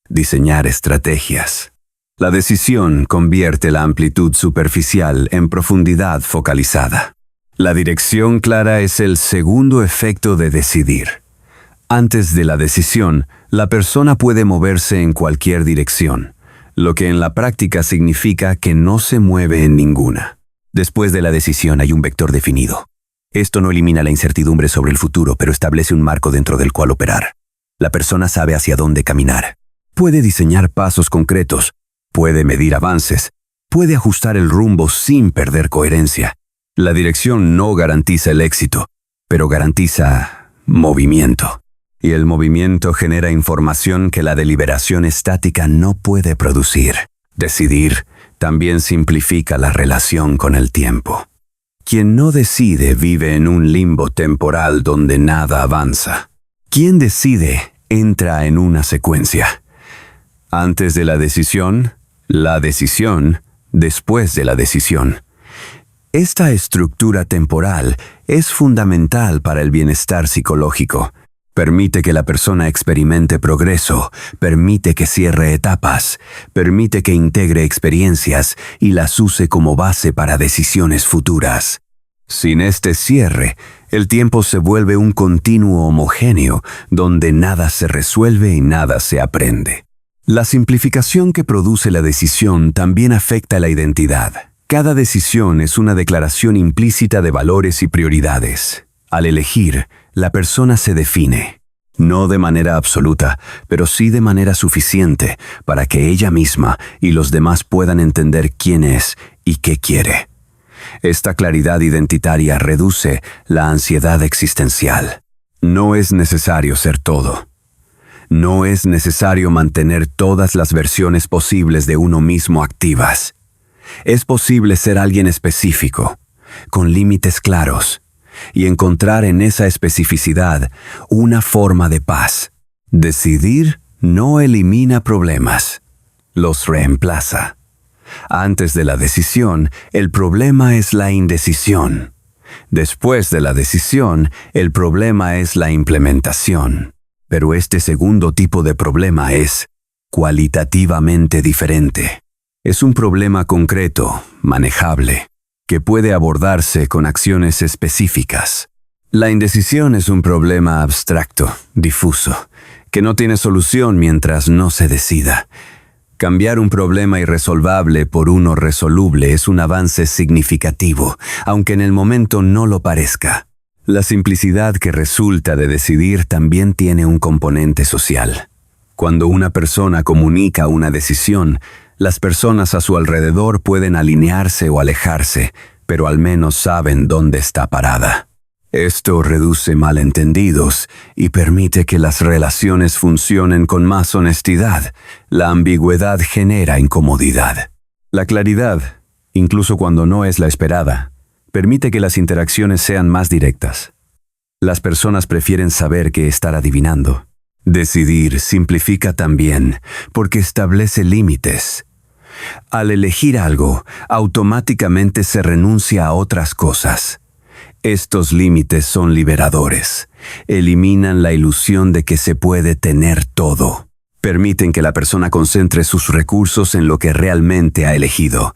diseñar estrategias. La decisión convierte la amplitud superficial en profundidad focalizada. La dirección clara es el segundo efecto de decidir. Antes de la decisión, la persona puede moverse en cualquier dirección, lo que en la práctica significa que no se mueve en ninguna. Después de la decisión hay un vector definido. Esto no elimina la incertidumbre sobre el futuro, pero establece un marco dentro del cual operar. La persona sabe hacia dónde caminar. Puede diseñar pasos concretos, puede medir avances, puede ajustar el rumbo sin perder coherencia. La dirección no garantiza el éxito, pero garantiza movimiento. Y el movimiento genera información que la deliberación estática no puede producir. Decidir también simplifica la relación con el tiempo. Quien no decide vive en un limbo temporal donde nada avanza. Quien decide entra en una secuencia. Antes de la decisión, después de la decisión. Esta estructura temporal es fundamental para el bienestar psicológico. Permite que la persona experimente progreso, permite que cierre etapas, permite que integre experiencias y las use como base para decisiones futuras. Sin este cierre, el tiempo se vuelve un continuo homogéneo donde nada se resuelve y nada se aprende. La simplificación que produce la decisión también afecta la identidad. Cada decisión es una declaración implícita de valores y prioridades. Al elegir, la persona se define, no de manera absoluta, pero sí de manera suficiente para que ella misma y los demás puedan entender quién es y qué quiere. Esta claridad identitaria reduce la ansiedad existencial. No es necesario ser todo. No es necesario mantener todas las versiones posibles de uno mismo activas. Es posible ser alguien específico, con límites claros, y encontrar en esa especificidad una forma de paz. Decidir no elimina problemas, los reemplaza. Antes de la decisión, el problema es la indecisión. Después de la decisión, el problema es la implementación. Pero este segundo tipo de problema es cualitativamente diferente. Es un problema concreto, manejable, que puede abordarse con acciones específicas. La indecisión es un problema abstracto, difuso, que no tiene solución mientras no se decida. Cambiar un problema irresolvable por uno resoluble es un avance significativo, aunque en el momento no lo parezca. La simplicidad que resulta de decidir también tiene un componente social. Cuando una persona comunica una decisión, las personas a su alrededor pueden alinearse o alejarse, pero al menos saben dónde está parada. Esto reduce malentendidos y permite que las relaciones funcionen con más honestidad. La ambigüedad genera incomodidad. La claridad, incluso cuando no es la esperada, permite que las interacciones sean más directas. Las personas prefieren saber que estar adivinando. Decidir simplifica también, porque establece límites. Al elegir algo, automáticamente se renuncia a otras cosas. Estos límites son liberadores. Eliminan la ilusión de que se puede tener todo. Permiten que la persona concentre sus recursos en lo que realmente ha elegido.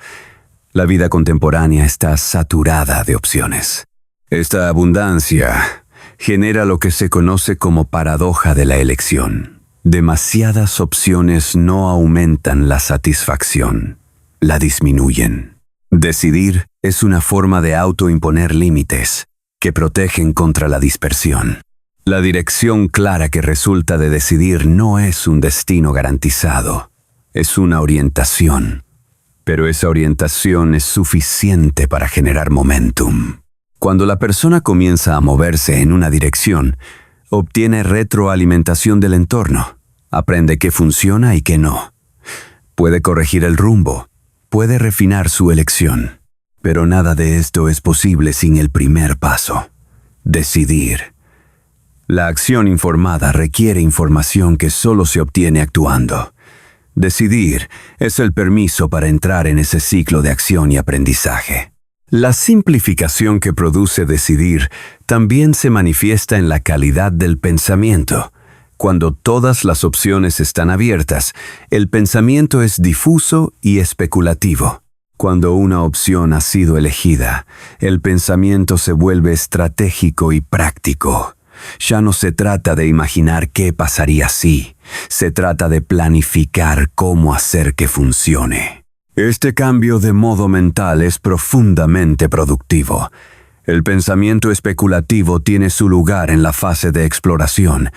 La vida contemporánea está saturada de opciones. Esta abundancia genera lo que se conoce como paradoja de la elección. Demasiadas opciones no aumentan la satisfacción, la disminuyen. Decidir es una forma de autoimponer límites que protegen contra la dispersión. La dirección clara que resulta de decidir no es un destino garantizado, es una orientación. Pero esa orientación es suficiente para generar momentum. Cuando la persona comienza a moverse en una dirección, obtiene retroalimentación del entorno, aprende qué funciona y qué no. Puede corregir el rumbo, puede refinar su elección, pero nada de esto es posible sin el primer paso: decidir. La acción informada requiere información que solo se obtiene actuando. Decidir es el permiso para entrar en ese ciclo de acción y aprendizaje. La simplificación que produce decidir también se manifiesta en la calidad del pensamiento. Cuando todas las opciones están abiertas, el pensamiento es difuso y especulativo. Cuando una opción ha sido elegida, el pensamiento se vuelve estratégico y práctico. Ya no se trata de imaginar qué pasaría si, se trata de planificar cómo hacer que funcione. Este cambio de modo mental es profundamente productivo. El pensamiento especulativo tiene su lugar en la fase de exploración,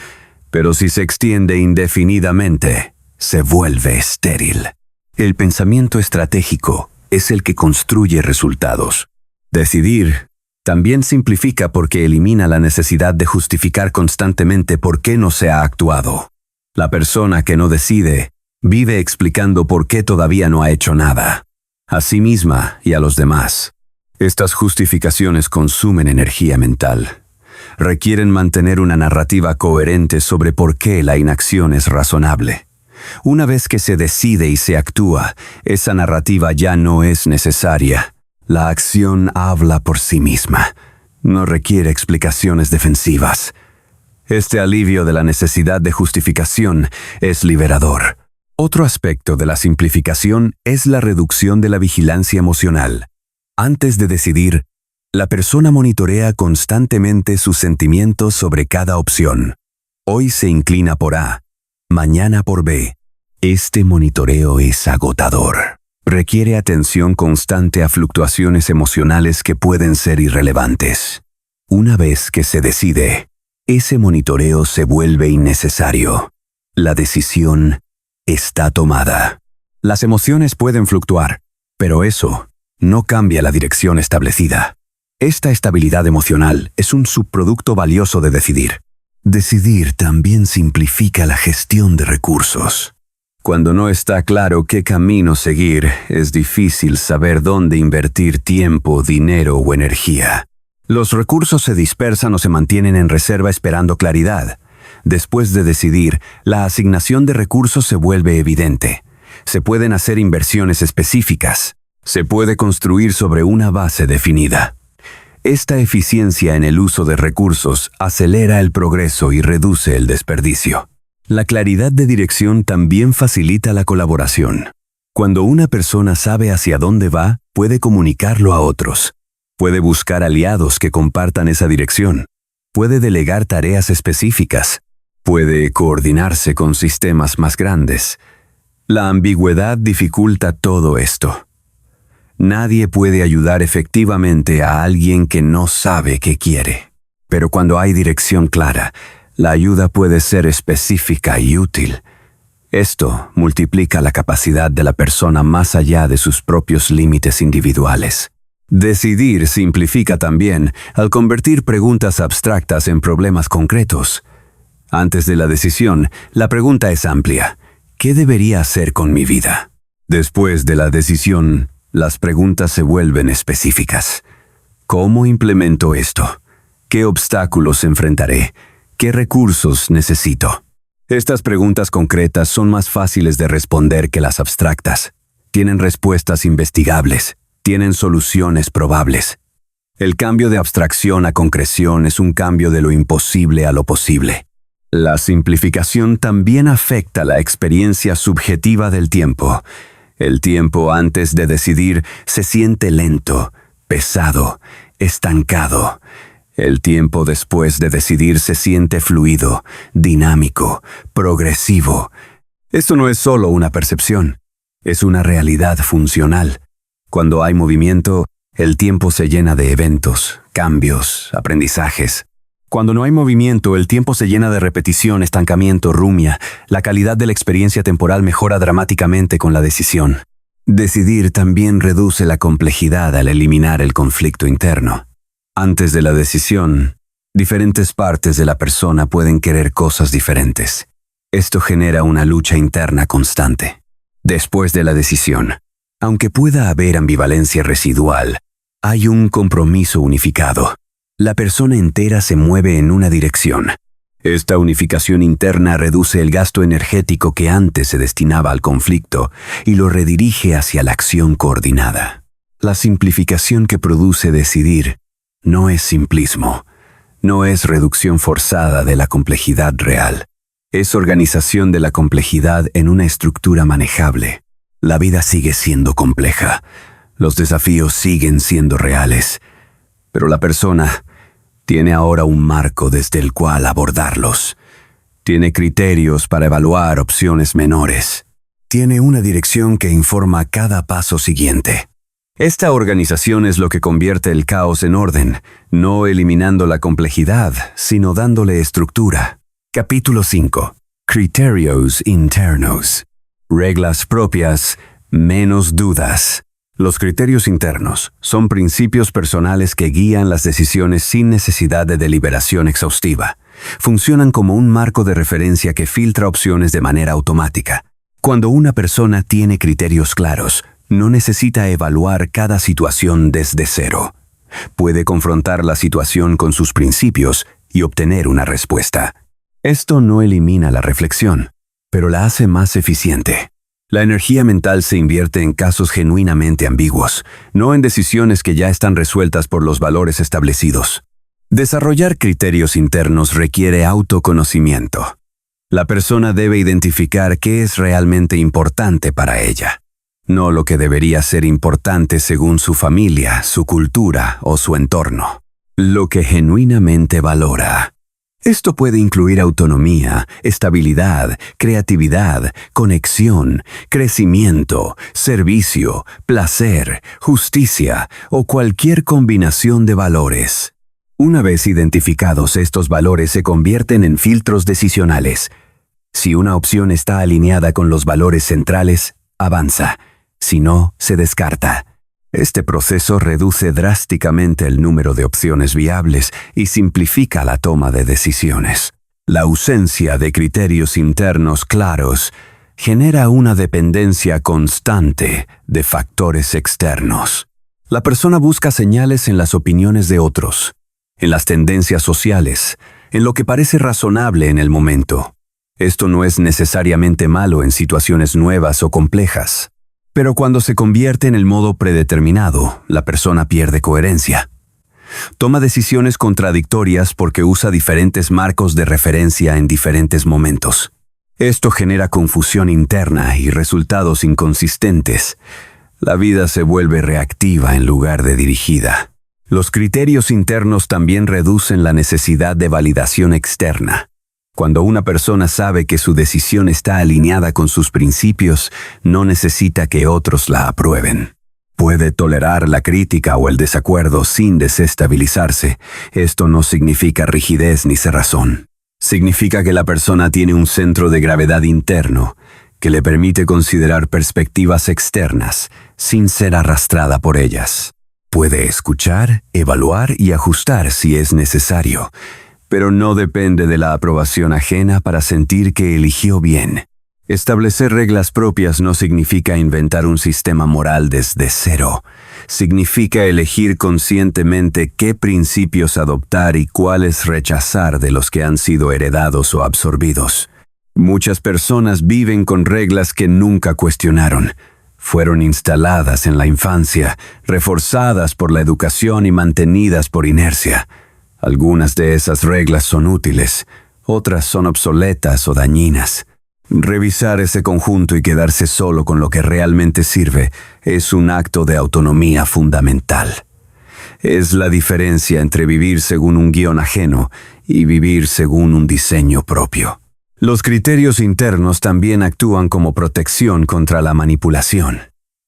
pero si se extiende indefinidamente, se vuelve estéril. El pensamiento estratégico es el que construye resultados. Decidir también simplifica porque elimina la necesidad de justificar constantemente por qué no se ha actuado. La persona que no decide vive explicando por qué todavía no ha hecho nada, a sí misma y a los demás. Estas justificaciones consumen energía mental. Requieren mantener una narrativa coherente sobre por qué la inacción es razonable. Una vez que se decide y se actúa, esa narrativa ya no es necesaria. La acción habla por sí misma. No requiere explicaciones defensivas. Este alivio de la necesidad de justificación es liberador. Otro aspecto de la simplificación es la reducción de la vigilancia emocional. Antes de decidir, la persona monitorea constantemente sus sentimientos sobre cada opción. Hoy se inclina por A, mañana por B. Este monitoreo es agotador. Requiere atención constante a fluctuaciones emocionales que pueden ser irrelevantes. Una vez que se decide, ese monitoreo se vuelve innecesario. La decisión está tomada. Las emociones pueden fluctuar, pero eso no cambia la dirección establecida. Esta estabilidad emocional es un subproducto valioso de decidir. Decidir también simplifica la gestión de recursos. Cuando no está claro qué camino seguir, es difícil saber dónde invertir tiempo, dinero o energía. Los recursos se dispersan o se mantienen en reserva esperando claridad. Después de decidir, la asignación de recursos se vuelve evidente. Se pueden hacer inversiones específicas. Se puede construir sobre una base definida. Esta eficiencia en el uso de recursos acelera el progreso y reduce el desperdicio. La claridad de dirección también facilita la colaboración. Cuando una persona sabe hacia dónde va, puede comunicarlo a otros. Puede buscar aliados que compartan esa dirección. Puede delegar tareas específicas. Puede coordinarse con sistemas más grandes. La ambigüedad dificulta todo esto. Nadie puede ayudar efectivamente a alguien que no sabe qué quiere. Pero cuando hay dirección clara, la ayuda puede ser específica y útil. Esto multiplica la capacidad de la persona más allá de sus propios límites individuales. Decidir simplifica también al convertir preguntas abstractas en problemas concretos. Antes de la decisión, la pregunta es amplia. ¿Qué debería hacer con mi vida? Después de la decisión, las preguntas se vuelven específicas. ¿Cómo implemento esto? ¿Qué obstáculos enfrentaré? ¿Qué recursos necesito? Estas preguntas concretas son más fáciles de responder que las abstractas. Tienen respuestas investigables. Tienen soluciones probables. El cambio de abstracción a concreción es un cambio de lo imposible a lo posible. La simplificación también afecta la experiencia subjetiva del tiempo. El tiempo antes de decidir se siente lento, pesado, estancado. El tiempo después de decidir se siente fluido, dinámico, progresivo. Esto no es solo una percepción, es una realidad funcional. Cuando hay movimiento, el tiempo se llena de eventos, cambios, aprendizajes. Cuando no hay movimiento, el tiempo se llena de repetición, estancamiento, rumia. La calidad de la experiencia temporal mejora dramáticamente con la decisión. Decidir también reduce la complejidad al eliminar el conflicto interno. Antes de la decisión, diferentes partes de la persona pueden querer cosas diferentes. Esto genera una lucha interna constante. Después de la decisión, aunque pueda haber ambivalencia residual, hay un compromiso unificado. La persona entera se mueve en una dirección. Esta unificación interna reduce el gasto energético que antes se destinaba al conflicto y lo redirige hacia la acción coordinada. La simplificación que produce decidir no es simplismo, no es reducción forzada de la complejidad real. Es organización de la complejidad en una estructura manejable. La vida sigue siendo compleja, los desafíos siguen siendo reales, pero la persona tiene ahora un marco desde el cual abordarlos. Tiene criterios para evaluar opciones menores. Tiene una dirección que informa cada paso siguiente. Esta organización es lo que convierte el caos en orden, no eliminando la complejidad, sino dándole estructura. Capítulo 5. Criterios internos. Reglas propias, menos dudas. Los criterios internos son principios personales que guían las decisiones sin necesidad de deliberación exhaustiva. Funcionan como un marco de referencia que filtra opciones de manera automática. Cuando una persona tiene criterios claros, no necesita evaluar cada situación desde cero. Puede confrontar la situación con sus principios y obtener una respuesta. Esto no elimina la reflexión, pero la hace más eficiente. La energía mental se invierte en casos genuinamente ambiguos, no en decisiones que ya están resueltas por los valores establecidos. Desarrollar criterios internos requiere autoconocimiento. La persona debe identificar qué es realmente importante para ella, no lo que debería ser importante según su familia, su cultura o su entorno. Lo que genuinamente valora. Esto puede incluir autonomía, estabilidad, creatividad, conexión, crecimiento, servicio, placer, justicia o cualquier combinación de valores. Una vez identificados, estos valores se convierten en filtros decisionales. Si una opción está alineada con los valores centrales, avanza. Si no, se descarta. Este proceso reduce drásticamente el número de opciones viables y simplifica la toma de decisiones. La ausencia de criterios internos claros genera una dependencia constante de factores externos. La persona busca señales en las opiniones de otros, en las tendencias sociales, en lo que parece razonable en el momento. Esto no es necesariamente malo en situaciones nuevas o complejas. Pero cuando se convierte en el modo predeterminado, la persona pierde coherencia. Toma decisiones contradictorias porque usa diferentes marcos de referencia en diferentes momentos. Esto genera confusión interna y resultados inconsistentes. La vida se vuelve reactiva en lugar de dirigida. Los criterios internos también reducen la necesidad de validación externa. Cuando una persona sabe que su decisión está alineada con sus principios, no necesita que otros la aprueben. Puede tolerar la crítica o el desacuerdo sin desestabilizarse. Esto no significa rigidez ni cerrazón. Significa que la persona tiene un centro de gravedad interno que le permite considerar perspectivas externas sin ser arrastrada por ellas. Puede escuchar, evaluar y ajustar si es necesario, pero no depende de la aprobación ajena para sentir que eligió bien. Establecer reglas propias no significa inventar un sistema moral desde cero. Significa elegir conscientemente qué principios adoptar y cuáles rechazar de los que han sido heredados o absorbidos. Muchas personas viven con reglas que nunca cuestionaron. Fueron instaladas en la infancia, reforzadas por la educación y mantenidas por inercia. Algunas de esas reglas son útiles, otras son obsoletas o dañinas. Revisar ese conjunto y quedarse solo con lo que realmente sirve es un acto de autonomía fundamental. Es la diferencia entre vivir según un guión ajeno y vivir según un diseño propio. Los criterios internos también actúan como protección contra la manipulación.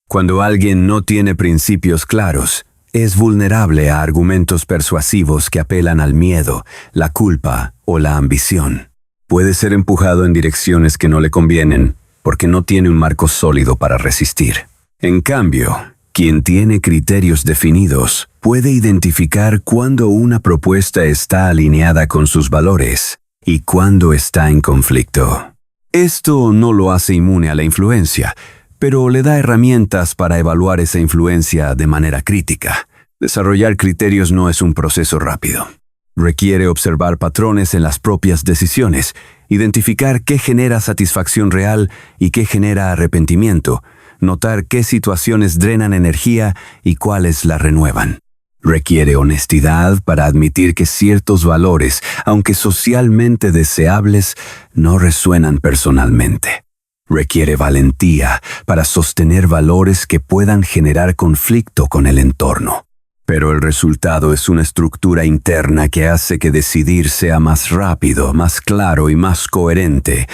Cuando alguien no tiene principios claros, es vulnerable a argumentos persuasivos que apelan al miedo, la culpa o la ambición. Puede ser empujado en direcciones que no le convienen porque no tiene un marco sólido para resistir. En cambio, quien tiene criterios definidos puede identificar cuándo una propuesta está alineada con sus valores y cuándo está en conflicto. Esto no lo hace inmune a la influencia, pero le da herramientas para evaluar esa influencia de manera crítica. Desarrollar criterios no es un proceso rápido. Requiere observar patrones en las propias decisiones, identificar qué genera satisfacción real y qué genera arrepentimiento, notar qué situaciones drenan energía y cuáles la renuevan. Requiere honestidad para admitir que ciertos valores, aunque socialmente deseables, no resuenan personalmente. Requiere valentía para sostener valores que puedan generar conflicto con el entorno. Pero el resultado es una estructura interna que hace que decidir sea más rápido, más claro y más coherente.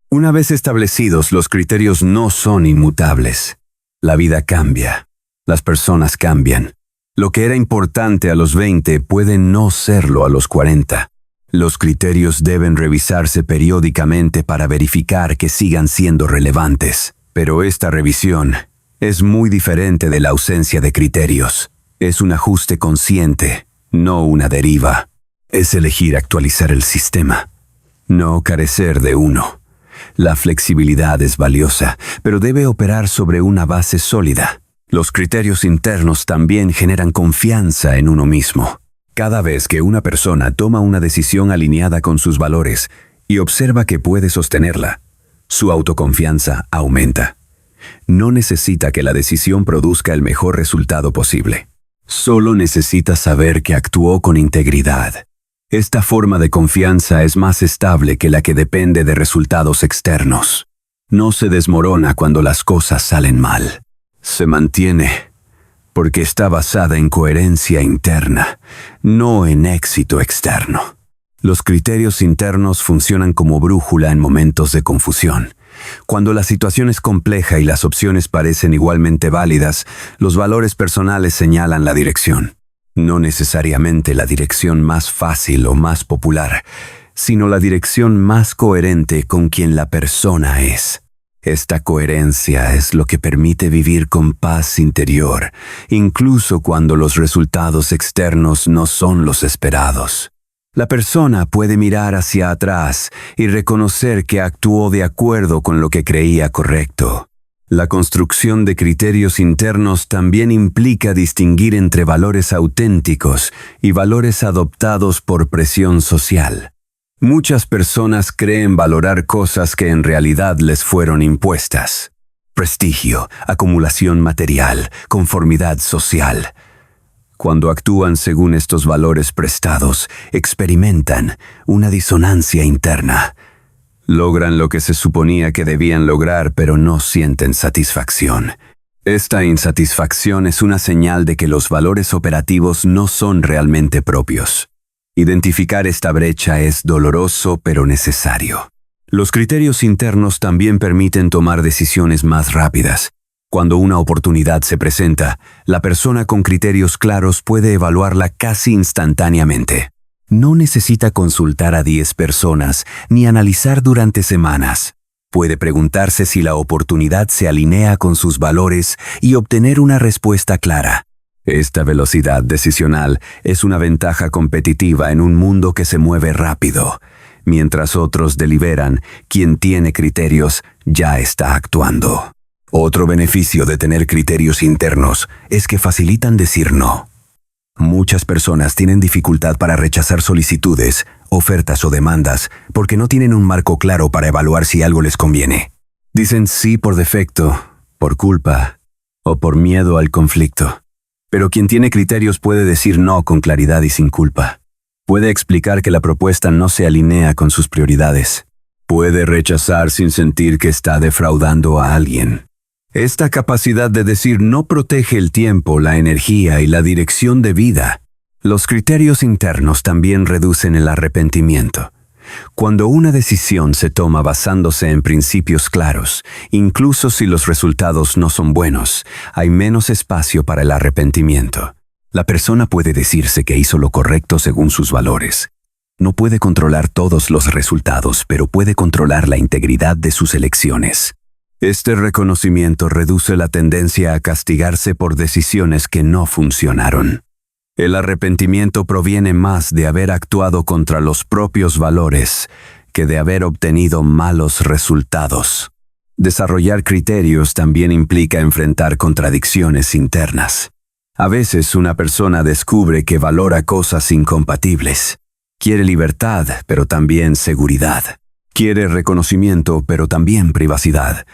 Una vez establecidos, los criterios no son inmutables. La vida cambia. Las personas cambian. Lo que era importante a los 20 puede no serlo a los 40. Los criterios deben revisarse periódicamente para verificar que sigan siendo relevantes. Pero esta revisión es muy diferente de la ausencia de criterios. Es un ajuste consciente, no una deriva. Es elegir actualizar el sistema, no carecer de uno. La flexibilidad es valiosa, pero debe operar sobre una base sólida. Los criterios internos también generan confianza en uno mismo. Cada vez que una persona toma una decisión alineada con sus valores y observa que puede sostenerla, su autoconfianza aumenta. No necesita que la decisión produzca el mejor resultado posible. Solo necesita saber que actuó con integridad. Esta forma de confianza es más estable que la que depende de resultados externos. No se desmorona cuando las cosas salen mal. Se mantiene porque está basada en coherencia interna, no en éxito externo. Los criterios internos funcionan como brújula en momentos de confusión. Cuando la situación es compleja y las opciones parecen igualmente válidas, los valores personales señalan la dirección. No necesariamente la dirección más fácil o más popular, sino la dirección más coherente con quien la persona es. Esta coherencia es lo que permite vivir con paz interior, incluso cuando los resultados externos no son los esperados. La persona puede mirar hacia atrás y reconocer que actuó de acuerdo con lo que creía correcto. La construcción de criterios internos también implica distinguir entre valores auténticos y valores adoptados por presión social. Muchas personas creen valorar cosas que en realidad les fueron impuestas. Prestigio, acumulación material, conformidad social. Cuando actúan según estos valores prestados, experimentan una disonancia interna. Logran lo que se suponía que debían lograr, pero no sienten satisfacción. Esta insatisfacción es una señal de que los valores operativos no son realmente propios. Identificar esta brecha es doloroso pero necesario. Los criterios internos también permiten tomar decisiones más rápidas. Cuando una oportunidad se presenta, la persona con criterios claros puede evaluarla casi instantáneamente. No necesita consultar a 10 personas ni analizar durante semanas. Puede preguntarse si la oportunidad se alinea con sus valores y obtener una respuesta clara. Esta velocidad decisional es una ventaja competitiva en un mundo que se mueve rápido. Mientras otros deliberan, quien tiene criterios ya está actuando. Otro beneficio de tener criterios internos es que facilitan decir no. Muchas personas tienen dificultad para rechazar solicitudes, ofertas o demandas porque no tienen un marco claro para evaluar si algo les conviene. Dicen sí por defecto, por culpa o por miedo al conflicto. Pero quien tiene criterios puede decir no con claridad y sin culpa. Puede explicar que la propuesta no se alinea con sus prioridades. Puede rechazar sin sentir que está defraudando a alguien. Esta capacidad de decir no protege el tiempo, la energía y la dirección de vida. Los criterios internos también reducen el arrepentimiento. Cuando una decisión se toma basándose en principios claros, incluso si los resultados no son buenos, hay menos espacio para el arrepentimiento. La persona puede decirse que hizo lo correcto según sus valores. No puede controlar todos los resultados, pero puede controlar la integridad de sus elecciones. Este reconocimiento reduce la tendencia a castigarse por decisiones que no funcionaron. El arrepentimiento proviene más de haber actuado contra los propios valores que de haber obtenido malos resultados. Desarrollar criterios también implica enfrentar contradicciones internas. A veces una persona descubre que valora cosas incompatibles. Quiere libertad, pero también seguridad. Quiere reconocimiento, pero también privacidad.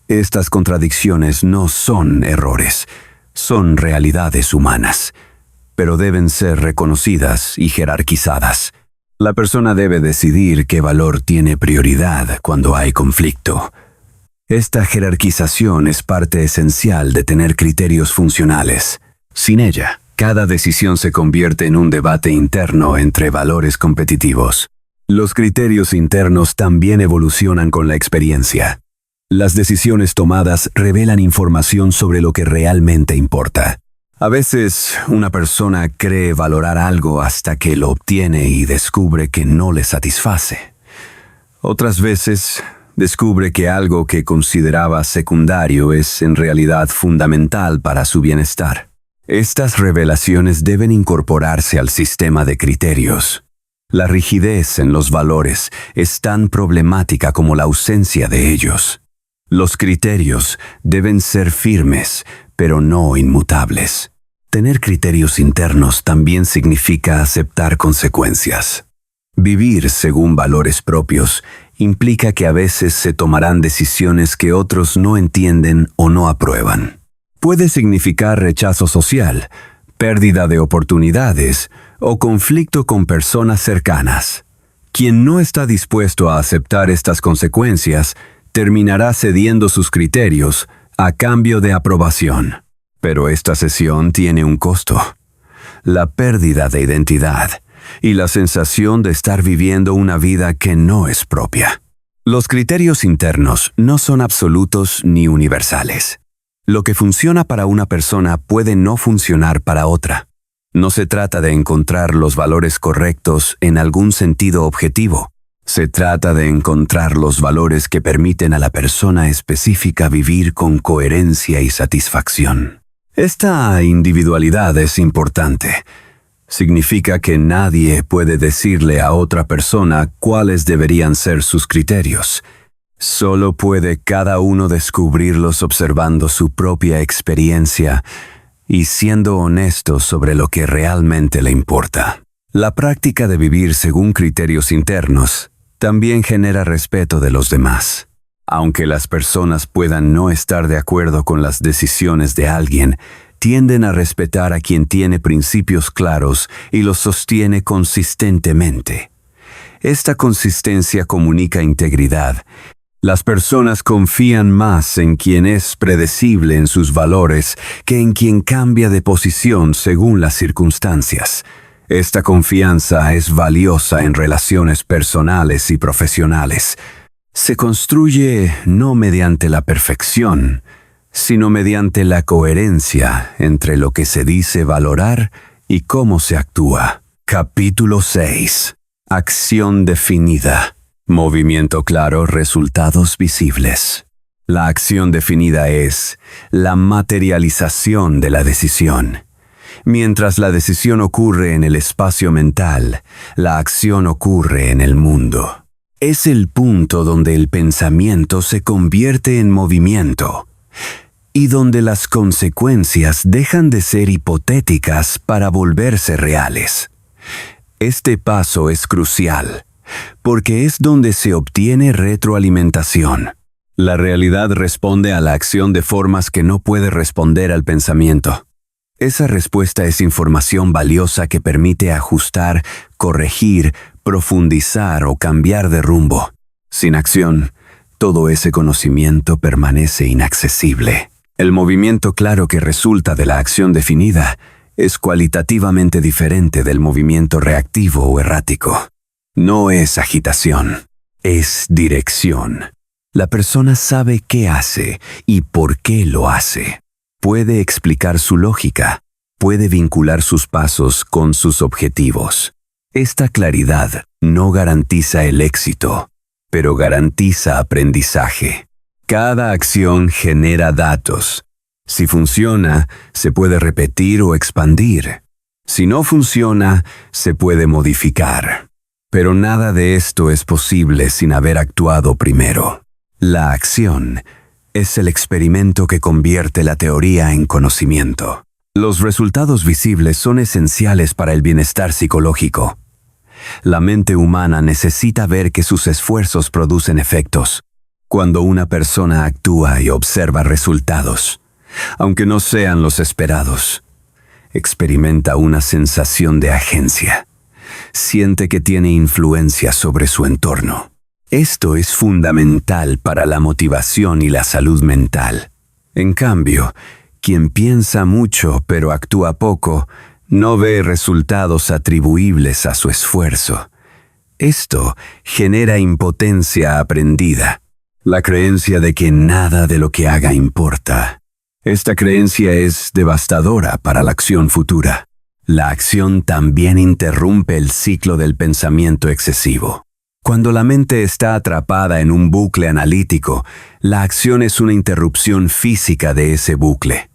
Estas contradicciones no son errores, son realidades humanas, pero deben ser reconocidas y jerarquizadas. La persona debe decidir qué valor tiene prioridad cuando hay conflicto. Esta jerarquización es parte esencial de tener criterios funcionales. Sin ella, cada decisión se convierte en un debate interno entre valores competitivos. Los criterios internos también evolucionan con la experiencia. Las decisiones tomadas revelan información sobre lo que realmente importa. A veces, una persona cree valorar algo hasta que lo obtiene y descubre que no le satisface. Otras veces, descubre que algo que consideraba secundario es en realidad fundamental para su bienestar. Estas revelaciones deben incorporarse al sistema de criterios. La rigidez en los valores es tan problemática como la ausencia de ellos. Los criterios deben ser firmes, pero no inmutables. Tener criterios internos también significa aceptar consecuencias. Vivir según valores propios implica que a veces se tomarán decisiones que otros no entienden o no aprueban. Puede significar rechazo social, pérdida de oportunidades o conflicto con personas cercanas. Quien no está dispuesto a aceptar estas consecuencias terminará cediendo sus criterios a cambio de aprobación. Pero esta cesión tiene un costo: la pérdida de identidad y la sensación de estar viviendo una vida que no es propia. Los criterios internos no son absolutos ni universales. Lo que funciona para una persona puede no funcionar para otra. No se trata de encontrar los valores correctos en algún sentido objetivo. Se trata de encontrar los valores que permiten a la persona específica vivir con coherencia y satisfacción. Esta individualidad es importante. Significa que nadie puede decirle a otra persona cuáles deberían ser sus criterios. Solo puede cada uno descubrirlos observando su propia experiencia y siendo honesto sobre lo que realmente le importa. La práctica de vivir según criterios internos también genera respeto de los demás. Aunque las personas puedan no estar de acuerdo con las decisiones de alguien, tienden a respetar a quien tiene principios claros y los sostiene consistentemente. Esta consistencia comunica integridad. Las personas confían más en quien es predecible en sus valores que en quien cambia de posición según las circunstancias. Esta confianza es valiosa en relaciones personales y profesionales. Se construye no mediante la perfección, sino mediante la coherencia entre lo que se dice valorar y cómo se actúa. Capítulo 6. Acción definida. Movimiento claro, resultados visibles. La acción definida es la materialización de la decisión. Mientras la decisión ocurre en el espacio mental, la acción ocurre en el mundo. Es el punto donde el pensamiento se convierte en movimiento y donde las consecuencias dejan de ser hipotéticas para volverse reales. Este paso es crucial, porque es donde se obtiene retroalimentación. La realidad responde a la acción de formas que no puede responder al pensamiento. Esa respuesta es información valiosa que permite ajustar, corregir, profundizar o cambiar de rumbo. Sin acción, todo ese conocimiento permanece inaccesible. El movimiento claro que resulta de la acción definida es cualitativamente diferente del movimiento reactivo o errático. No es agitación, es dirección. La persona sabe qué hace y por qué lo hace. Puede explicar su lógica, puede vincular sus pasos con sus objetivos. Esta claridad no garantiza el éxito, pero garantiza aprendizaje. Cada acción genera datos. Si funciona, se puede repetir o expandir. Si no funciona, se puede modificar. Pero nada de esto es posible sin haber actuado primero. La acción es el experimento que convierte la teoría en conocimiento. Los resultados visibles son esenciales para el bienestar psicológico. La mente humana necesita ver que sus esfuerzos producen efectos. Cuando una persona actúa y observa resultados, aunque no sean los esperados, experimenta una sensación de agencia. Siente que tiene influencia sobre su entorno. Esto es fundamental para la motivación y la salud mental. En cambio, quien piensa mucho pero actúa poco, no ve resultados atribuibles a su esfuerzo. Esto genera impotencia aprendida, la creencia de que nada de lo que haga importa. Esta creencia es devastadora para la acción futura. La acción también interrumpe el ciclo del pensamiento excesivo. Cuando la mente está atrapada en un bucle analítico, la acción es una interrupción física de ese bucle.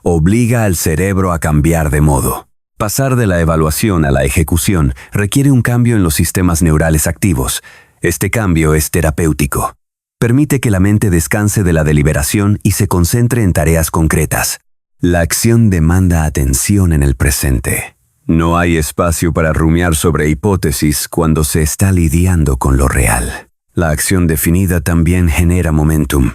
Obliga al cerebro a cambiar de modo. Pasar de la evaluación a la ejecución requiere un cambio en los sistemas neurales activos. Este cambio es terapéutico. Permite que la mente descanse de la deliberación y se concentre en tareas concretas. La acción demanda atención en el presente. No hay espacio para rumiar sobre hipótesis cuando se está lidiando con lo real. La acción definida también genera momentum.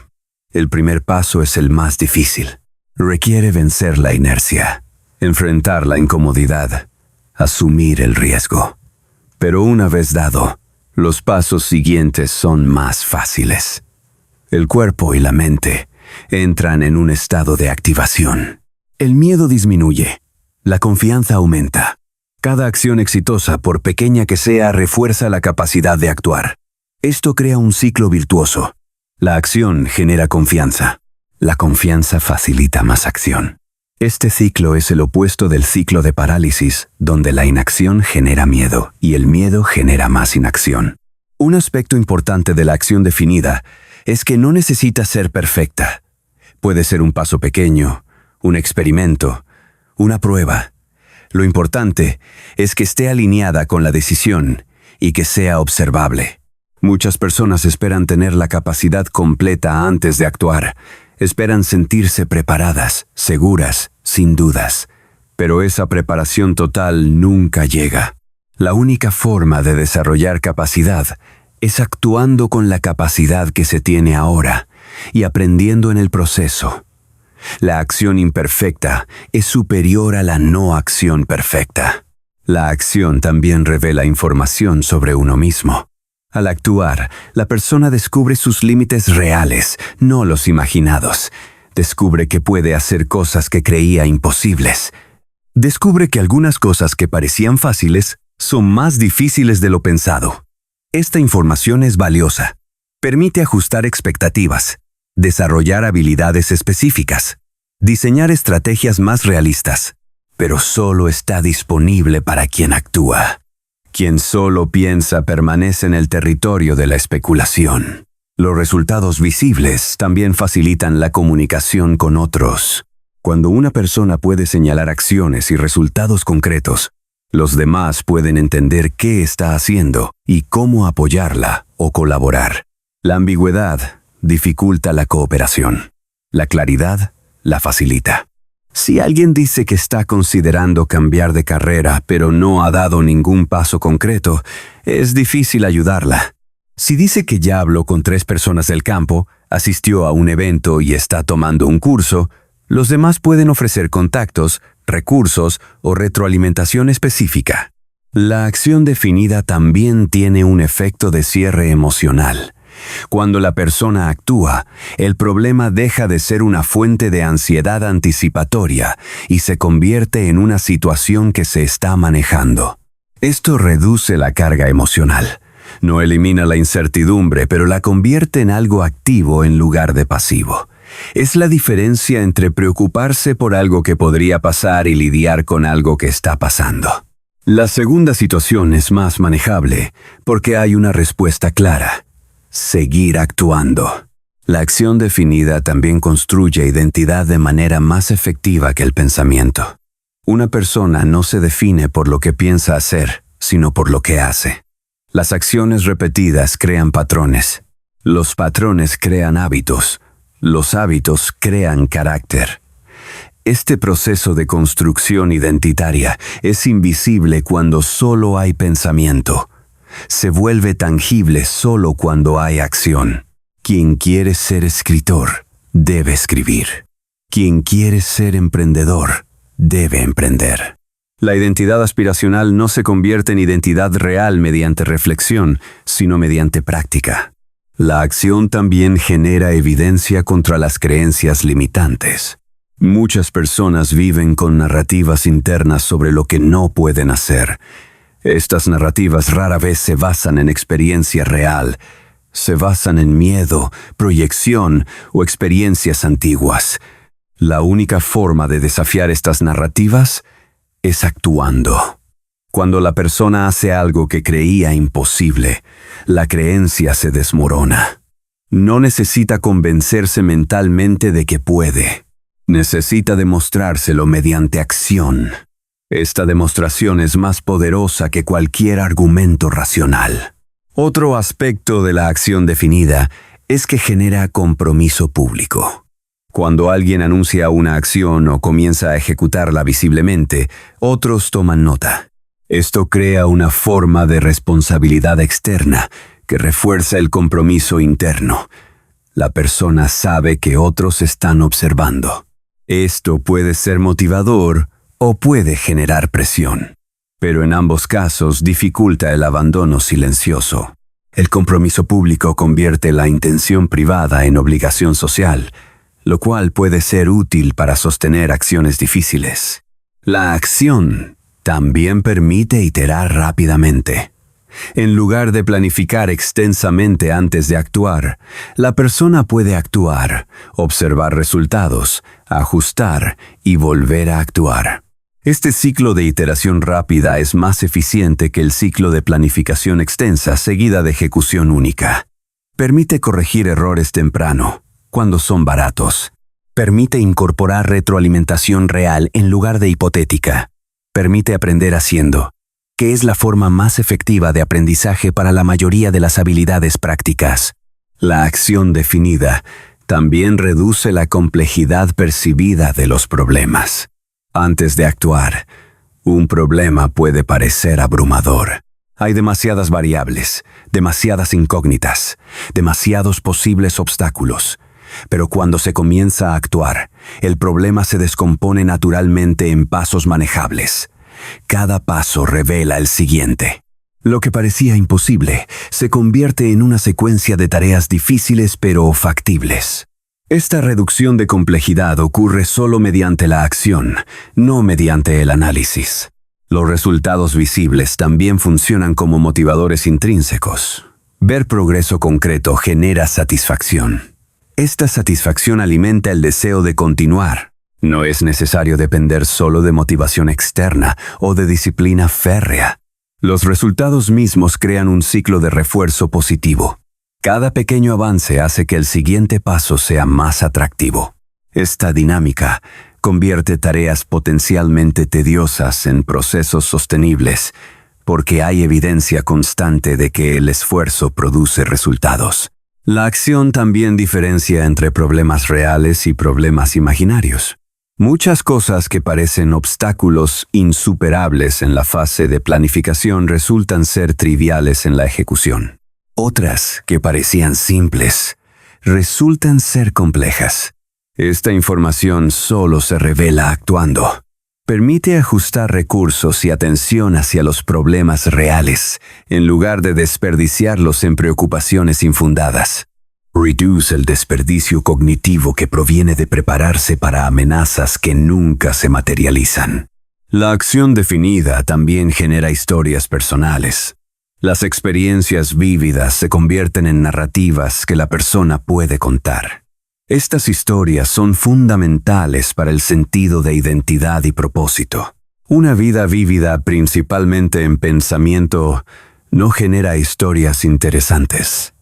El primer paso es el más difícil. Requiere vencer la inercia, enfrentar la incomodidad, asumir el riesgo. Pero una vez dado, los pasos siguientes son más fáciles. El cuerpo y la mente entran en un estado de activación. El miedo disminuye. La confianza aumenta. Cada acción exitosa, por pequeña que sea, refuerza la capacidad de actuar. Esto crea un ciclo virtuoso. La acción genera confianza. La confianza facilita más acción. Este ciclo es el opuesto del ciclo de parálisis, donde la inacción genera miedo y el miedo genera más inacción. Un aspecto importante de la acción definida es que no necesita ser perfecta. Puede ser un paso pequeño, un experimento, una prueba. Lo importante es que esté alineada con la decisión y que sea observable. Muchas personas esperan tener la capacidad completa antes de actuar. Esperan sentirse preparadas, seguras, sin dudas. Pero esa preparación total nunca llega. La única forma de desarrollar capacidad es actuando con la capacidad que se tiene ahora y aprendiendo en el proceso. La acción imperfecta es superior a la no acción perfecta. La acción también revela información sobre uno mismo. Al actuar, la persona descubre sus límites reales, no los imaginados. Descubre que puede hacer cosas que creía imposibles. Descubre que algunas cosas que parecían fáciles son más difíciles de lo pensado. Esta información es valiosa. Permite ajustar expectativas, desarrollar habilidades específicas, diseñar estrategias más realistas, pero solo está disponible para quien actúa. Quien solo piensa permanece en el territorio de la especulación. Los resultados visibles también facilitan la comunicación con otros. Cuando una persona puede señalar acciones y resultados concretos, los demás pueden entender qué está haciendo y cómo apoyarla o colaborar. La ambigüedad dificulta la cooperación. La claridad la facilita. Si alguien dice que está considerando cambiar de carrera, pero no ha dado ningún paso concreto, es difícil ayudarla. Si dice que ya habló con 3 personas del campo, asistió a un evento y está tomando un curso, los demás pueden ofrecer contactos, recursos o retroalimentación específica. La acción definida también tiene un efecto de cierre emocional. Cuando la persona actúa, el problema deja de ser una fuente de ansiedad anticipatoria y se convierte en una situación que se está manejando. Esto reduce la carga emocional. No elimina la incertidumbre, pero la convierte en algo activo en lugar de pasivo. Es la diferencia entre preocuparse por algo que podría pasar y lidiar con algo que está pasando. La segunda situación es más manejable porque hay una respuesta clara. Seguir actuando. La acción definida también construye identidad de manera más efectiva que el pensamiento. Una persona no se define por lo que piensa hacer, sino por lo que hace. Las acciones repetidas crean patrones. Los patrones crean hábitos. Los hábitos crean carácter. Este proceso de construcción identitaria es invisible cuando solo hay pensamiento. Se vuelve tangible solo cuando hay acción. Quien quiere ser escritor, debe escribir. Quien quiere ser emprendedor, debe emprender. La identidad aspiracional no se convierte en identidad real mediante reflexión, sino mediante práctica. La acción también genera evidencia contra las creencias limitantes. Muchas personas viven con narrativas internas sobre lo que no pueden hacer. Estas narrativas rara vez se basan en experiencia real. Se basan en miedo, proyección o experiencias antiguas. La única forma de desafiar estas narrativas es actuando. Cuando la persona hace algo que creía imposible, la creencia se desmorona. No necesita convencerse mentalmente de que puede. Necesita demostrárselo mediante acción. Esta demostración es más poderosa que cualquier argumento racional. Otro aspecto de la acción definida es que genera compromiso público. Cuando alguien anuncia una acción o comienza a ejecutarla visiblemente, otros toman nota. Esto crea una forma de responsabilidad externa que refuerza el compromiso interno. La persona sabe que otros están observando. Esto puede ser motivador o puede generar presión, pero en ambos casos dificulta el abandono silencioso. El compromiso público convierte la intención privada en obligación social, lo cual puede ser útil para sostener acciones difíciles. La acción también permite iterar rápidamente. En lugar de planificar extensamente antes de actuar, la persona puede actuar, observar resultados, ajustar y volver a actuar. Este ciclo de iteración rápida es más eficiente que el ciclo de planificación extensa seguida de ejecución única. Permite corregir errores temprano, cuando son baratos. Permite incorporar retroalimentación real en lugar de hipotética. Permite aprender haciendo, que es la forma más efectiva de aprendizaje para la mayoría de las habilidades prácticas. La acción definida también reduce la complejidad percibida de los problemas. Antes de actuar, un problema puede parecer abrumador. Hay demasiadas variables, demasiadas incógnitas, demasiados posibles obstáculos. Pero cuando se comienza a actuar, el problema se descompone naturalmente en pasos manejables. Cada paso revela el siguiente. Lo que parecía imposible se convierte en una secuencia de tareas difíciles pero factibles. Esta reducción de complejidad ocurre solo mediante la acción, no mediante el análisis. Los resultados visibles también funcionan como motivadores intrínsecos. Ver progreso concreto genera satisfacción. Esta satisfacción alimenta el deseo de continuar. No es necesario depender solo de motivación externa o de disciplina férrea. Los resultados mismos crean un ciclo de refuerzo positivo. Cada pequeño avance hace que el siguiente paso sea más atractivo. Esta dinámica convierte tareas potencialmente tediosas en procesos sostenibles, porque hay evidencia constante de que el esfuerzo produce resultados. La acción también diferencia entre problemas reales y problemas imaginarios. Muchas cosas que parecen obstáculos insuperables en la fase de planificación resultan ser triviales en la ejecución. Otras, que parecían simples, resultan ser complejas. Esta información solo se revela actuando. Permite ajustar recursos y atención hacia los problemas reales, en lugar de desperdiciarlos en preocupaciones infundadas. Reduce el desperdicio cognitivo que proviene de prepararse para amenazas que nunca se materializan. La acción definida también genera historias personales. Las experiencias vívidas se convierten en narrativas que la persona puede contar. Estas historias son fundamentales para el sentido de identidad y propósito. Una vida vívida principalmente en pensamiento no genera historias interesantes.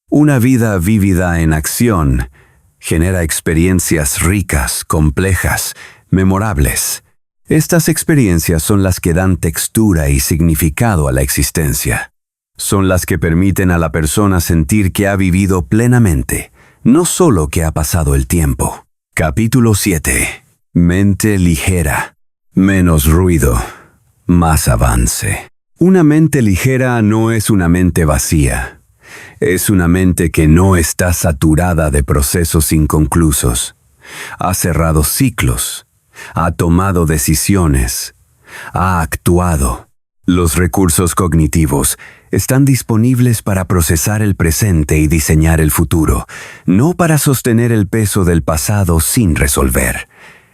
Una vida vívida en acción genera experiencias ricas, complejas, memorables. Estas experiencias son las que dan textura y significado a la existencia. Son las que permiten a la persona sentir que ha vivido plenamente, no solo que ha pasado el tiempo. Capítulo 7. Mente ligera. Menos ruido, más avance. Una mente ligera no es una mente vacía. Es una mente que no está saturada de procesos inconclusos. Ha cerrado ciclos. Ha tomado decisiones. Ha actuado. Los recursos cognitivos están disponibles para procesar el presente y diseñar el futuro, no para sostener el peso del pasado sin resolver.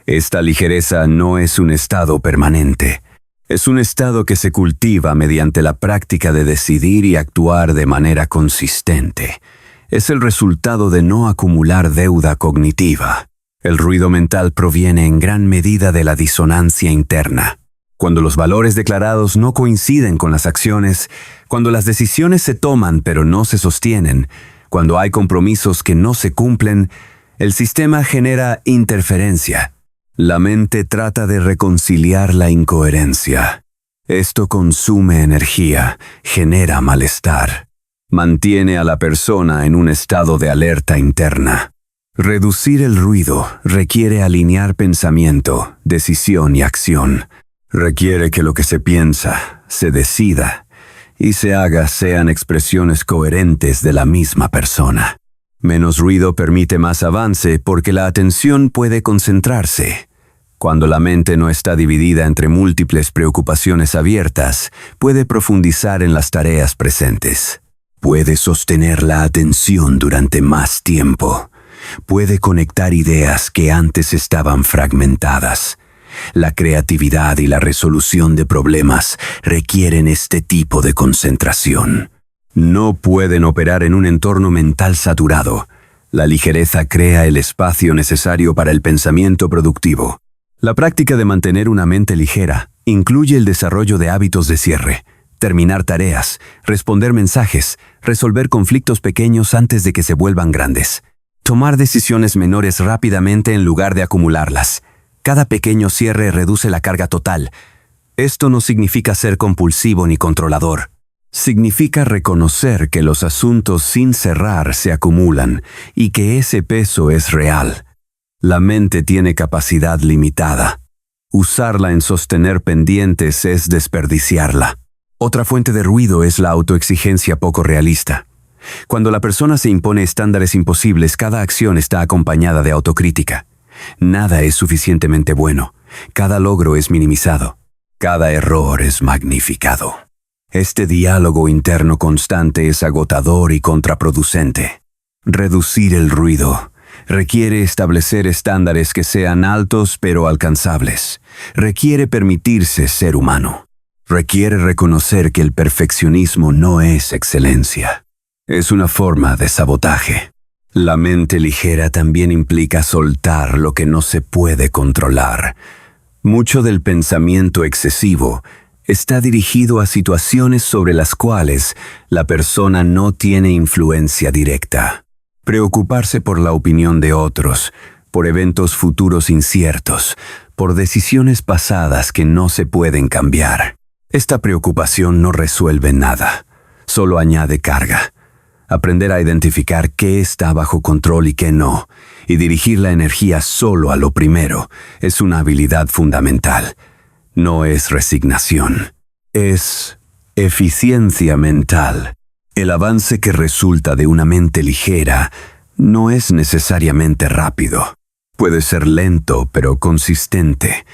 Esta ligereza no es un estado permanente. Es un estado que se cultiva mediante la práctica de decidir y actuar de manera consistente. Es el resultado de no acumular deuda cognitiva. El ruido mental proviene en gran medida de la disonancia interna. Cuando los valores declarados no coinciden con las acciones, cuando las decisiones se toman pero no se sostienen, cuando hay compromisos que no se cumplen, el sistema genera interferencia. La mente trata de reconciliar la incoherencia. Esto consume energía, genera malestar. Mantiene a la persona en un estado de alerta interna. Reducir el ruido requiere alinear pensamiento, decisión y acción. Requiere que lo que se piensa, se decida y se haga sean expresiones coherentes de la misma persona. Menos ruido permite más avance porque la atención puede concentrarse. Cuando la mente no está dividida entre múltiples preocupaciones abiertas, puede profundizar en las tareas presentes. Puede sostener la atención durante más tiempo. Puede conectar ideas que antes estaban fragmentadas. La creatividad y la resolución de problemas requieren este tipo de concentración. No pueden operar en un entorno mental saturado. La ligereza crea el espacio necesario para el pensamiento productivo. La práctica de mantener una mente ligera incluye el desarrollo de hábitos de cierre, terminar tareas, responder mensajes, resolver conflictos pequeños antes de que se vuelvan grandes, tomar decisiones menores rápidamente en lugar de acumularlas. Cada pequeño cierre reduce la carga total. Esto no significa ser compulsivo ni controlador. Significa reconocer que los asuntos sin cerrar se acumulan y que ese peso es real. La mente tiene capacidad limitada. Usarla en sostener pendientes es desperdiciarla. Otra fuente de ruido es la autoexigencia poco realista. Cuando la persona se impone estándares imposibles, cada acción está acompañada de autocrítica. Nada es suficientemente bueno. Cada logro es minimizado. Cada error es magnificado. Este diálogo interno constante es agotador y contraproducente. Reducir el ruido requiere establecer estándares que sean altos pero alcanzables. Requiere permitirse ser humano. Requiere reconocer que el perfeccionismo no es excelencia. Es una forma de sabotaje. La mente ligera también implica soltar lo que no se puede controlar. Mucho del pensamiento excesivo está dirigido a situaciones sobre las cuales la persona no tiene influencia directa. Preocuparse por la opinión de otros por eventos futuros inciertos, por decisiones pasadas que no se pueden cambiar. Esta preocupación no resuelve nada, solo añade carga. Aprender a identificar qué está bajo control y qué no, y dirigir la energía solo a lo primero, es una habilidad fundamental. No es resignación, es eficiencia mental. El avance que resulta de una mente ligera no es necesariamente rápido. Puede ser lento, pero consistente.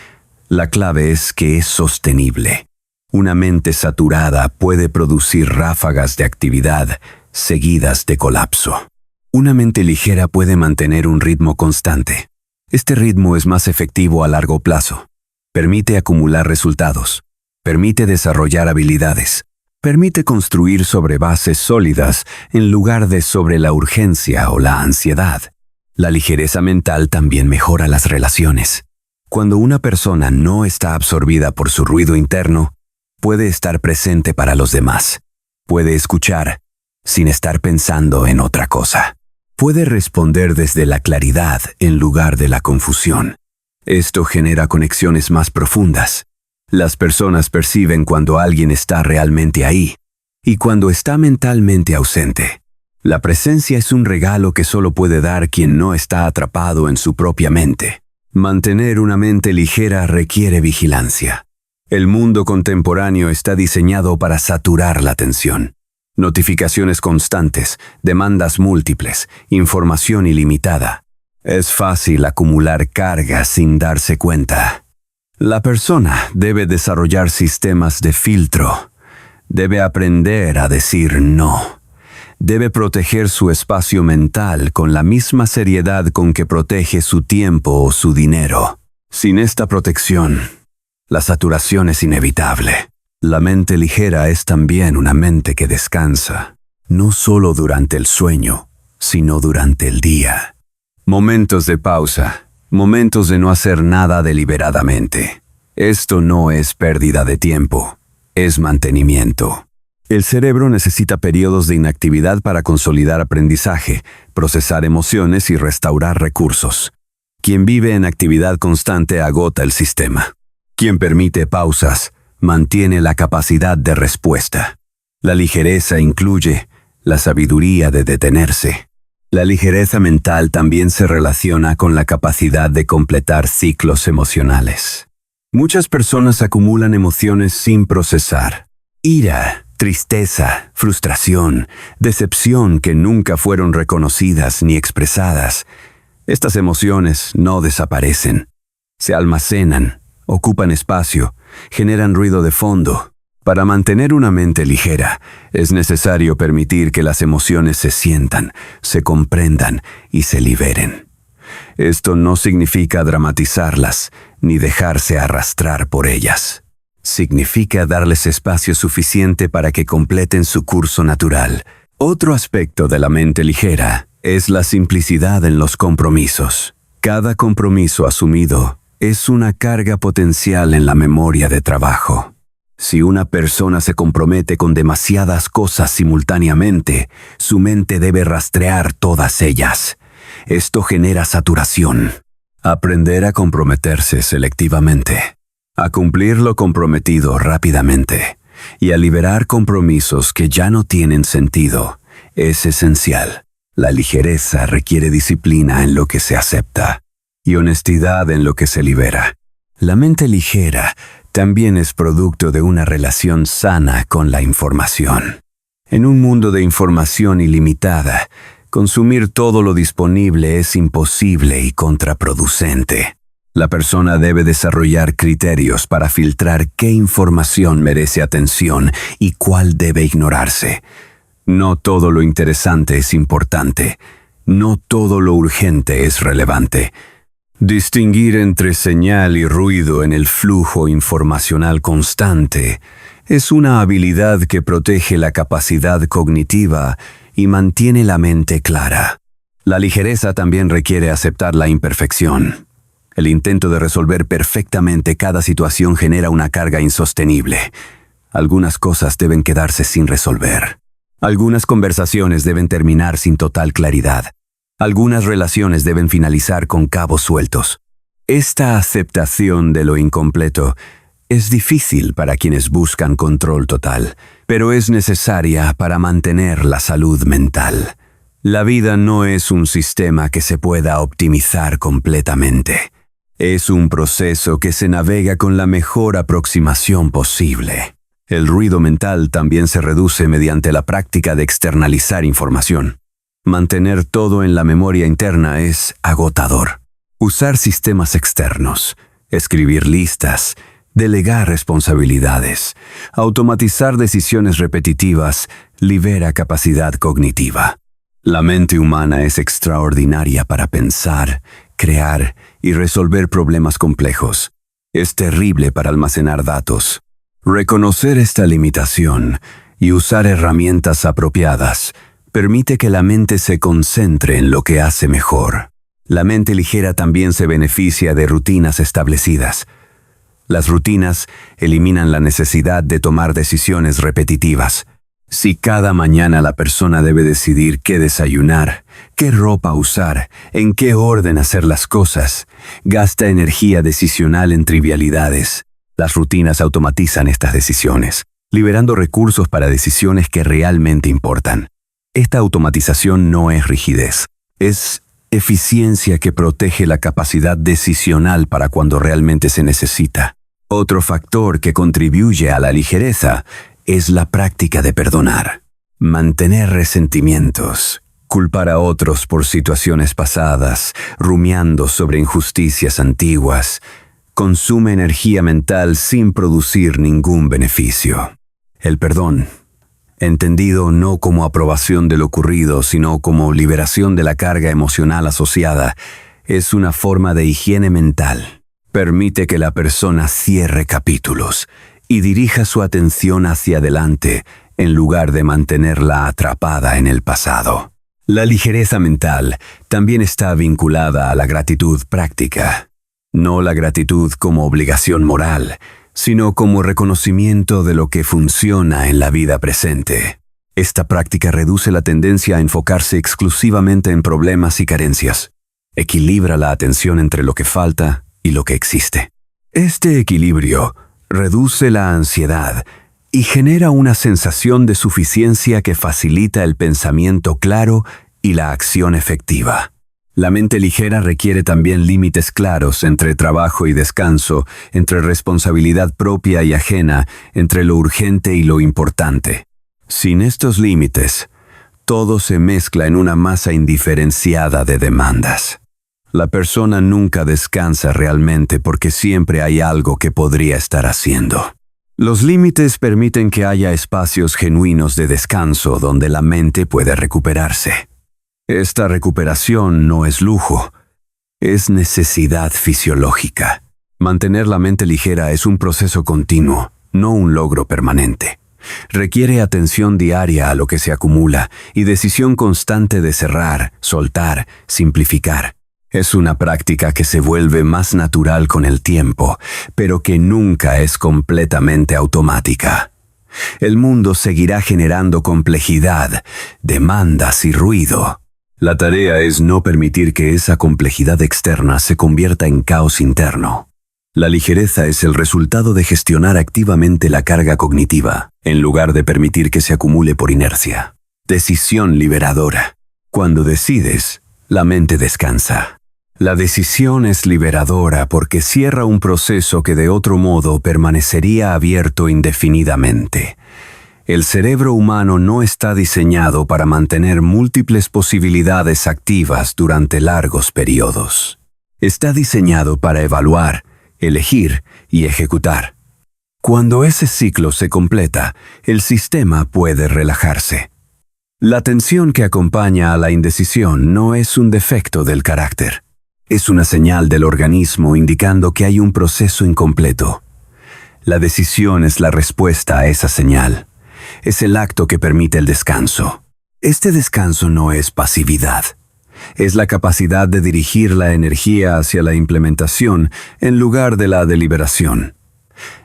La clave es que es sostenible. Una mente saturada puede producir ráfagas de actividad seguidas de colapso. Una mente ligera puede mantener un ritmo constante. Este ritmo es más efectivo a largo plazo. Permite acumular resultados. Permite desarrollar habilidades. Permite construir sobre bases sólidas en lugar de sobre la urgencia o la ansiedad. La ligereza mental también mejora las relaciones. Cuando una persona no está absorbida por su ruido interno, puede estar presente para los demás. Puede escuchar, sin estar pensando en otra cosa. Puede responder desde la claridad en lugar de la confusión. Esto genera conexiones más profundas. Las personas perciben cuando alguien está realmente ahí y cuando está mentalmente ausente. La presencia es un regalo que solo puede dar quien no está atrapado en su propia mente. Mantener una mente ligera requiere vigilancia. El mundo contemporáneo está diseñado para saturar la atención. Notificaciones constantes, demandas múltiples, información ilimitada. Es fácil acumular carga sin darse cuenta. La persona debe desarrollar sistemas de filtro. Debe aprender a decir no. Debe proteger su espacio mental con la misma seriedad con que protege su tiempo o su dinero. Sin esta protección, la saturación es inevitable. La mente ligera es también una mente que descansa, no solo durante el sueño, sino durante el día. Momentos de pausa, momentos de no hacer nada deliberadamente. Esto no es pérdida de tiempo, es mantenimiento. El cerebro necesita periodos de inactividad para consolidar aprendizaje, procesar emociones y restaurar recursos. Quien vive en actividad constante agota el sistema. Quien permite pausas, mantiene la capacidad de respuesta. La ligereza incluye la sabiduría de detenerse. La ligereza mental también se relaciona con la capacidad de completar ciclos emocionales. Muchas personas acumulan emociones sin procesar. Ira, tristeza, frustración, decepción que nunca fueron reconocidas ni expresadas. Estas emociones no desaparecen. Se almacenan, ocupan espacio, generan ruido de fondo. Para mantener una mente ligera, es necesario permitir que las emociones se sientan, se comprendan y se liberen. Esto no significa dramatizarlas, ni dejarse arrastrar por ellas. Significa darles espacio suficiente para que completen su curso natural. Otro aspecto de la mente ligera es la simplicidad en los compromisos. Cada compromiso asumido es una carga potencial en la memoria de trabajo. Si una persona se compromete con demasiadas cosas simultáneamente, su mente debe rastrear todas ellas. Esto genera saturación. Aprender a comprometerse selectivamente, a cumplir lo comprometido rápidamente y a liberar compromisos que ya no tienen sentido es esencial. La ligereza requiere disciplina en lo que se acepta y honestidad en lo que se libera. La mente ligera también es producto de una relación sana con la información. En un mundo de información ilimitada, consumir todo lo disponible es imposible y contraproducente. La persona debe desarrollar criterios para filtrar qué información merece atención y cuál debe ignorarse. No todo lo interesante es importante. No todo lo urgente es relevante. Distinguir entre señal y ruido en el flujo informacional constante es una habilidad que protege la capacidad cognitiva y mantiene la mente clara. La ligereza también requiere aceptar la imperfección. El intento de resolver perfectamente cada situación genera una carga insostenible. Algunas cosas deben quedarse sin resolver. Algunas conversaciones deben terminar sin total claridad. Algunas relaciones deben finalizar con cabos sueltos. Esta aceptación de lo incompleto es difícil para quienes buscan control total, pero es necesaria para mantener la salud mental. La vida no es un sistema que se pueda optimizar completamente. Es un proceso que se navega con la mejor aproximación posible. El ruido mental también se reduce mediante la práctica de externalizar información. Mantener todo en la memoria interna es agotador. Usar sistemas externos, escribir listas, delegar responsabilidades, automatizar decisiones repetitivas, libera capacidad cognitiva. La mente humana es extraordinaria para pensar, crear y resolver problemas complejos. Es terrible para almacenar datos. Reconocer esta limitación y usar herramientas apropiadas permite que la mente se concentre en lo que hace mejor. La mente ligera también se beneficia de rutinas establecidas. Las rutinas eliminan la necesidad de tomar decisiones repetitivas. Si cada mañana la persona debe decidir qué desayunar, qué ropa usar, en qué orden hacer las cosas, gasta energía decisional en trivialidades. Las rutinas automatizan estas decisiones, liberando recursos para decisiones que realmente importan. Esta automatización no es rigidez, es eficiencia que protege la capacidad decisional para cuando realmente se necesita. Otro factor que contribuye a la ligereza es la práctica de perdonar. Mantener resentimientos, culpar a otros por situaciones pasadas, rumiando sobre injusticias antiguas, consume energía mental sin producir ningún beneficio. El perdón, entendido no como aprobación de lo ocurrido, sino como liberación de la carga emocional asociada, es una forma de higiene mental. Permite que la persona cierre capítulos y dirija su atención hacia adelante en lugar de mantenerla atrapada en el pasado. La ligereza mental también está vinculada a la gratitud práctica. No la gratitud como obligación moral, sino como reconocimiento de lo que funciona en la vida presente. Esta práctica reduce la tendencia a enfocarse exclusivamente en problemas y carencias. Equilibra la atención entre lo que falta y lo que existe. Este equilibrio reduce la ansiedad y genera una sensación de suficiencia que facilita el pensamiento claro y la acción efectiva. La mente ligera requiere también límites claros entre trabajo y descanso, entre responsabilidad propia y ajena, entre lo urgente y lo importante. Sin estos límites, todo se mezcla en una masa indiferenciada de demandas. La persona nunca descansa realmente porque siempre hay algo que podría estar haciendo. Los límites permiten que haya espacios genuinos de descanso donde la mente puede recuperarse. Esta recuperación no es lujo, es necesidad fisiológica. Mantener la mente ligera es un proceso continuo, no un logro permanente. Requiere atención diaria a lo que se acumula y decisión constante de cerrar, soltar, simplificar. Es una práctica que se vuelve más natural con el tiempo, pero que nunca es completamente automática. El mundo seguirá generando complejidad, demandas y ruido. La tarea es no permitir que esa complejidad externa se convierta en caos interno. La ligereza es el resultado de gestionar activamente la carga cognitiva, en lugar de permitir que se acumule por inercia. Decisión liberadora. Cuando decides, la mente descansa. La decisión es liberadora porque cierra un proceso que de otro modo permanecería abierto indefinidamente. El cerebro humano no está diseñado para mantener múltiples posibilidades activas durante largos periodos. Está diseñado para evaluar, elegir y ejecutar. Cuando ese ciclo se completa, el sistema puede relajarse. La tensión que acompaña a la indecisión no es un defecto del carácter. Es una señal del organismo indicando que hay un proceso incompleto. La decisión es la respuesta a esa señal. Es el acto que permite el descanso. Este descanso no es pasividad. Es la capacidad de dirigir la energía hacia la implementación en lugar de la deliberación.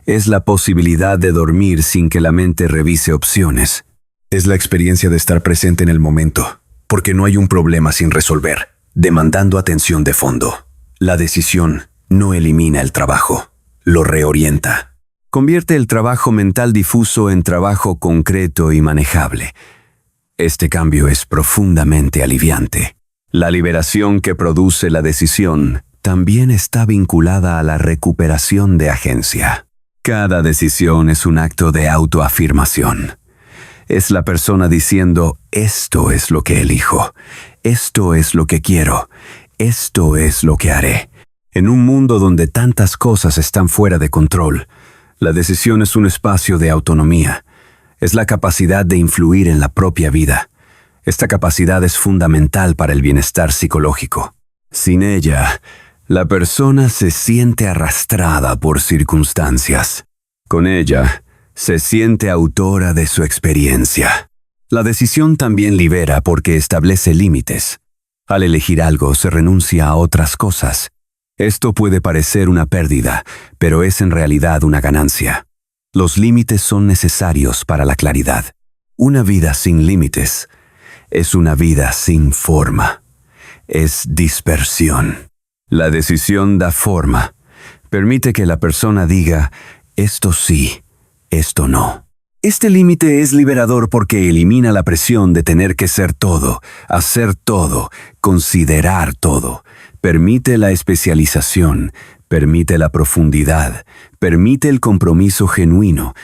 Es la posibilidad de dormir sin que la mente revise opciones. Es la experiencia de estar presente en el momento. porque no hay un problema sin resolver, demandando atención de fondo. La decisión no elimina el trabajo, lo reorienta. Convierte el trabajo mental difuso en trabajo concreto y manejable. Este cambio es profundamente aliviante. La liberación que produce la decisión también está vinculada a la recuperación de agencia. Cada decisión es un acto de autoafirmación. Es la persona diciendo, esto es lo que elijo, esto es lo que quiero, esto es lo que haré. En un mundo donde tantas cosas están fuera de control, la decisión es un espacio de autonomía. Es la capacidad de influir en la propia vida. Esta capacidad es fundamental para el bienestar psicológico. Sin ella, la persona se siente arrastrada por circunstancias. Con ella, se siente autora de su experiencia. La decisión también libera porque establece límites. Al elegir algo se renuncia a otras cosas. Esto puede parecer una pérdida, pero es en realidad una ganancia. Los límites son necesarios para la claridad. Una vida sin límites es una vida sin forma. Es dispersión. La decisión da forma. Permite que la persona diga, esto sí, esto no. Este límite es liberador porque elimina la presión de tener que ser todo, hacer todo, considerar todo. Permite la especialización, permite la profundidad, permite el compromiso genuino.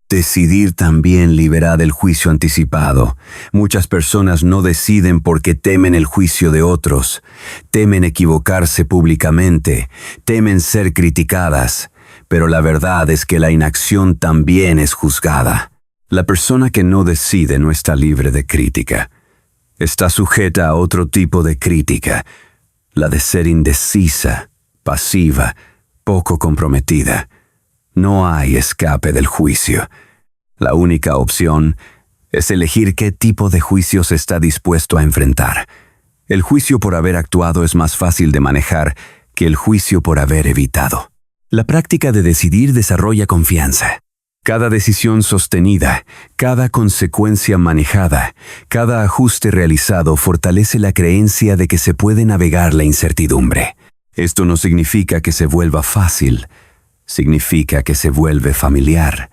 Decidir también libera del juicio anticipado. Muchas personas no deciden porque temen el juicio de otros, temen equivocarse públicamente, temen ser criticadas, pero la verdad es que la inacción también es juzgada. La persona que no decide no está libre de crítica. Está sujeta a otro tipo de crítica, la de ser indecisa, pasiva, poco comprometida. No hay escape del juicio. La única opción es elegir qué tipo de juicios está dispuesto a enfrentar. El juicio por haber actuado es más fácil de manejar que el juicio por haber evitado. La práctica de decidir desarrolla confianza. Cada decisión sostenida, cada consecuencia manejada, cada ajuste realizado fortalece la creencia de que se puede navegar la incertidumbre. Esto no significa que se vuelva fácil, significa que se vuelve familiar.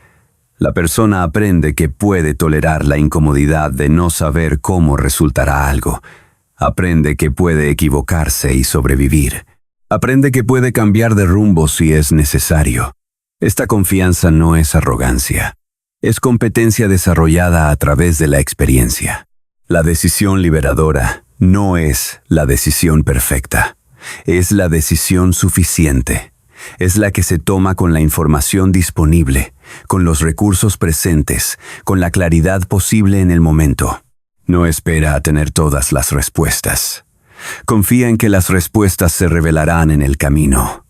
La persona aprende que puede tolerar la incomodidad de no saber cómo resultará algo. Aprende que puede equivocarse y sobrevivir. Aprende que puede cambiar de rumbo si es necesario. Esta confianza no es arrogancia. Es competencia desarrollada a través de la experiencia. La decisión liberadora no es la decisión perfecta. Es la decisión suficiente. Es la que se toma con la información disponible, con los recursos presentes, con la claridad posible en el momento. No espera a tener todas las respuestas. Confía en que las respuestas se revelarán en el camino.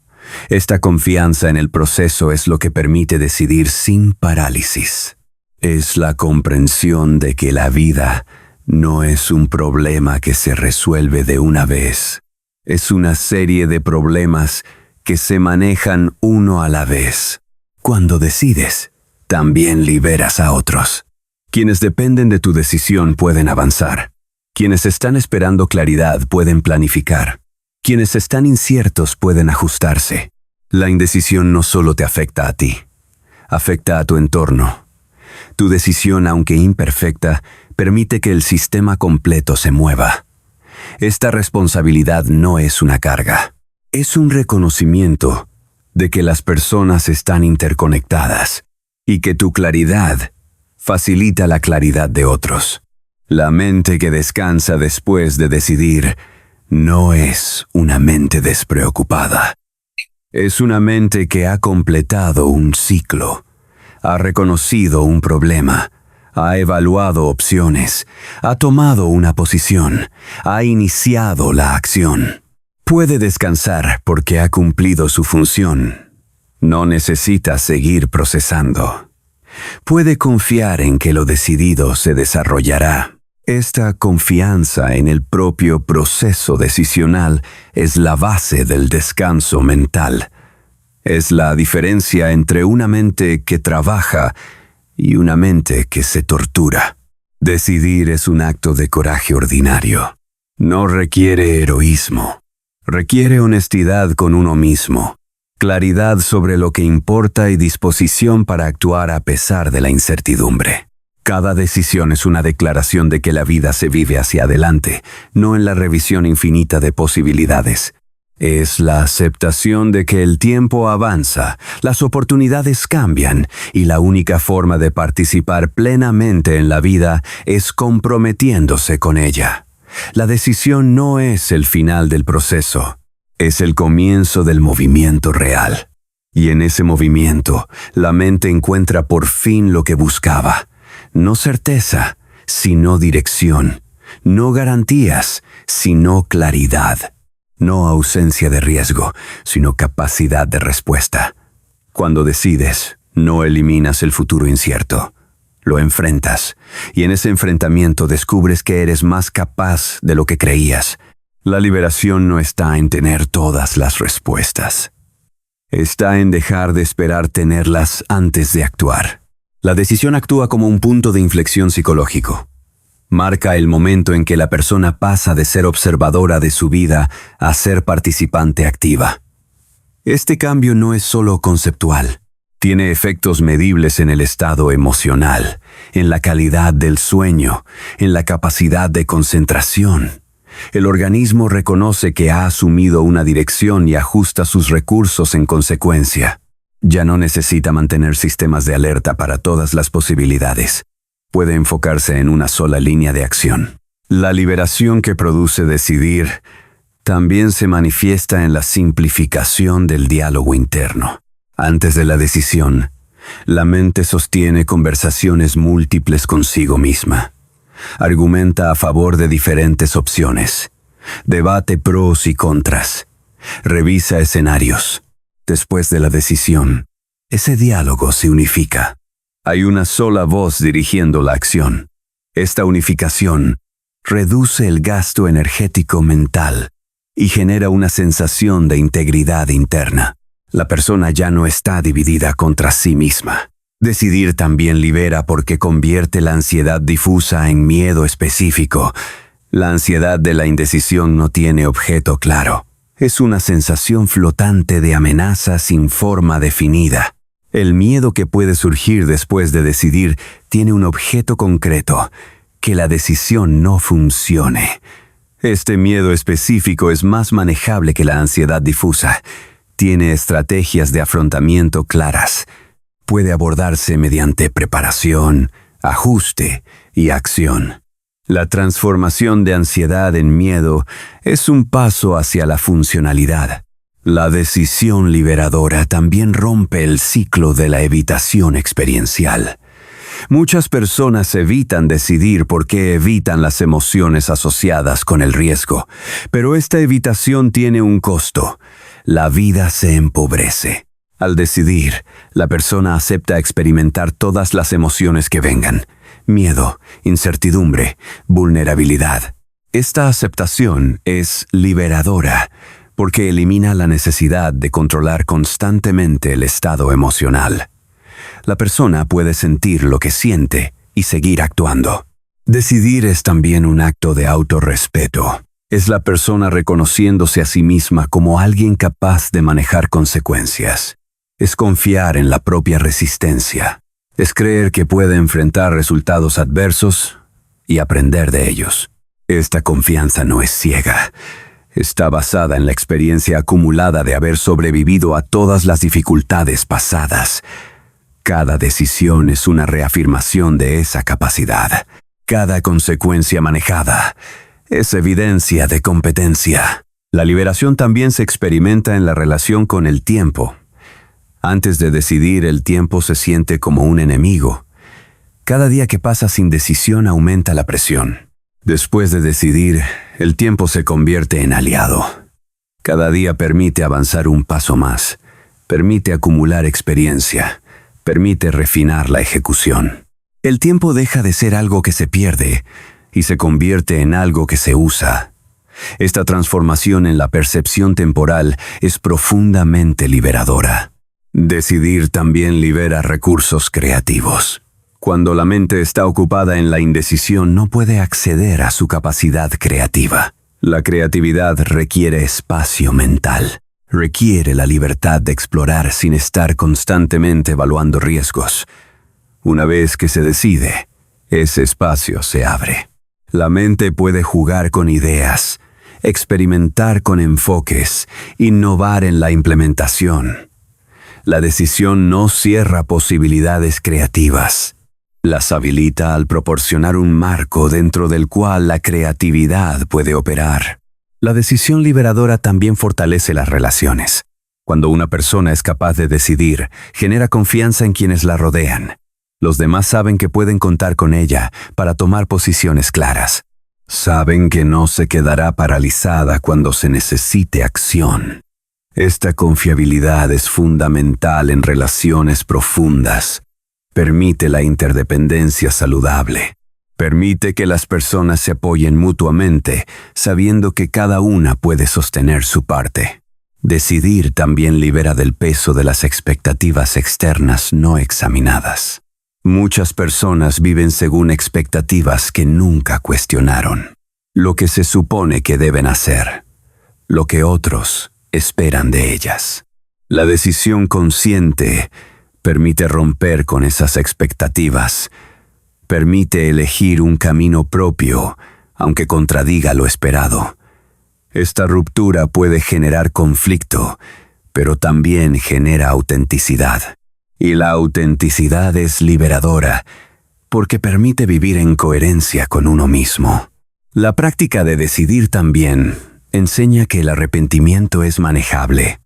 Esta confianza en el proceso es lo que permite decidir sin parálisis. Es la comprensión de que la vida no es un problema que se resuelve de una vez. Es una serie de problemas que se manejan uno a la vez. Cuando decides, también liberas a otros. Quienes dependen de tu decisión pueden avanzar. Quienes están esperando claridad pueden planificar. Quienes están inciertos pueden ajustarse. La indecisión no solo te afecta a ti, afecta a tu entorno. Tu decisión, aunque imperfecta, permite que el sistema completo se mueva. Esta responsabilidad no es una carga. Es un reconocimiento de que las personas están interconectadas y que tu claridad facilita la claridad de otros. La mente que descansa después de decidir no es una mente despreocupada. Es una mente que ha completado un ciclo, ha reconocido un problema, ha evaluado opciones, ha tomado una posición, ha iniciado la acción. Puede descansar porque ha cumplido su función. No necesita seguir procesando. Puede confiar en que lo decidido se desarrollará. Esta confianza en el propio proceso decisional es la base del descanso mental. Es la diferencia entre una mente que trabaja y una mente que se tortura. Decidir es un acto de coraje ordinario. No requiere heroísmo. Requiere honestidad con uno mismo, claridad sobre lo que importa y disposición para actuar a pesar de la incertidumbre. Cada decisión es una declaración de que la vida se vive hacia adelante, no en la revisión infinita de posibilidades. Es la aceptación de que el tiempo avanza, las oportunidades cambian y la única forma de participar plenamente en la vida es comprometiéndose con ella. La decisión no es el final del proceso, es el comienzo del movimiento real. Y en ese movimiento, la mente encuentra por fin lo que buscaba. No certeza, sino dirección. No garantías, sino claridad. No ausencia de riesgo, sino capacidad de respuesta. Cuando decides, no eliminas el futuro incierto. Lo enfrentas, y en ese enfrentamiento descubres que eres más capaz de lo que creías. La liberación no está en tener todas las respuestas. Está en dejar de esperar tenerlas antes de actuar. La decisión actúa como un punto de inflexión psicológico. Marca el momento en que la persona pasa de ser observadora de su vida a ser participante activa. Este cambio no es solo conceptual. Tiene efectos medibles en el estado emocional, en la calidad del sueño, en la capacidad de concentración. El organismo reconoce que ha asumido una dirección y ajusta sus recursos en consecuencia. Ya no necesita mantener sistemas de alerta para todas las posibilidades. Puede enfocarse en una sola línea de acción. La liberación que produce decidir también se manifiesta en la simplificación del diálogo interno. Antes de la decisión, la mente sostiene conversaciones múltiples consigo misma. Argumenta a favor de diferentes opciones. Debate pros y contras. Revisa escenarios. Después de la decisión, ese diálogo se unifica. Hay una sola voz dirigiendo la acción. Esta unificación reduce el gasto energético mental y genera una sensación de integridad interna. La persona ya no está dividida contra sí misma. Decidir también libera porque convierte la ansiedad difusa en miedo específico. La ansiedad de la indecisión no tiene objeto claro. Es una sensación flotante de amenaza sin forma definida. El miedo que puede surgir después de decidir tiene un objeto concreto, que la decisión no funcione. Este miedo específico es más manejable que la ansiedad difusa. Tiene estrategias de afrontamiento claras. Puede abordarse mediante preparación, ajuste y acción. La transformación de ansiedad en miedo es un paso hacia la funcionalidad. La decisión liberadora también rompe el ciclo de la evitación experiencial. Muchas personas evitan decidir porque evitan las emociones asociadas con el riesgo, pero esta evitación tiene un costo. La vida se empobrece. Al decidir, la persona acepta experimentar todas las emociones que vengan: miedo, incertidumbre, vulnerabilidad. Esta aceptación es liberadora porque elimina la necesidad de controlar constantemente el estado emocional. La persona puede sentir lo que siente y seguir actuando. Decidir es también un acto de autorrespeto. Es la persona reconociéndose a sí misma como alguien capaz de manejar consecuencias. Es confiar en la propia resistencia. Es creer que puede enfrentar resultados adversos y aprender de ellos. Esta confianza no es ciega. Está basada en la experiencia acumulada de haber sobrevivido a todas las dificultades pasadas. Cada decisión es una reafirmación de esa capacidad. Cada consecuencia manejada es evidencia de competencia. La liberación también se experimenta en la relación con el tiempo. Antes de decidir, el tiempo se siente como un enemigo. Cada día que pasa sin decisión aumenta la presión. Después de decidir, el tiempo se convierte en aliado. Cada día permite avanzar un paso más, permite acumular experiencia, permite refinar la ejecución. El tiempo deja de ser algo que se pierde y se convierte en algo que se usa. Esta transformación en la percepción temporal es profundamente liberadora. Decidir también libera recursos creativos. Cuando la mente está ocupada en la indecisión, no puede acceder a su capacidad creativa. La creatividad requiere espacio mental. Requiere la libertad de explorar sin estar constantemente evaluando riesgos. Una vez que se decide, ese espacio se abre. La mente puede jugar con ideas, experimentar con enfoques, innovar en la implementación. La decisión no cierra posibilidades creativas. Las habilita al proporcionar un marco dentro del cual la creatividad puede operar. La decisión liberadora también fortalece las relaciones. Cuando una persona es capaz de decidir, genera confianza en quienes la rodean. Los demás saben que pueden contar con ella para tomar posiciones claras. Saben que no se quedará paralizada cuando se necesite acción. Esta confiabilidad es fundamental en relaciones profundas. Permite la interdependencia saludable. Permite que las personas se apoyen mutuamente, sabiendo que cada una puede sostener su parte. Decidir también libera del peso de las expectativas externas no examinadas. Muchas personas viven según expectativas que nunca cuestionaron. Lo que se supone que deben hacer. Lo que otros esperan de ellas. La decisión consciente permite romper con esas expectativas. Permite elegir un camino propio, aunque contradiga lo esperado. Esta ruptura puede generar conflicto, pero también genera autenticidad. Y la autenticidad es liberadora, porque permite vivir en coherencia con uno mismo. La práctica de decidir también enseña que el arrepentimiento es manejable.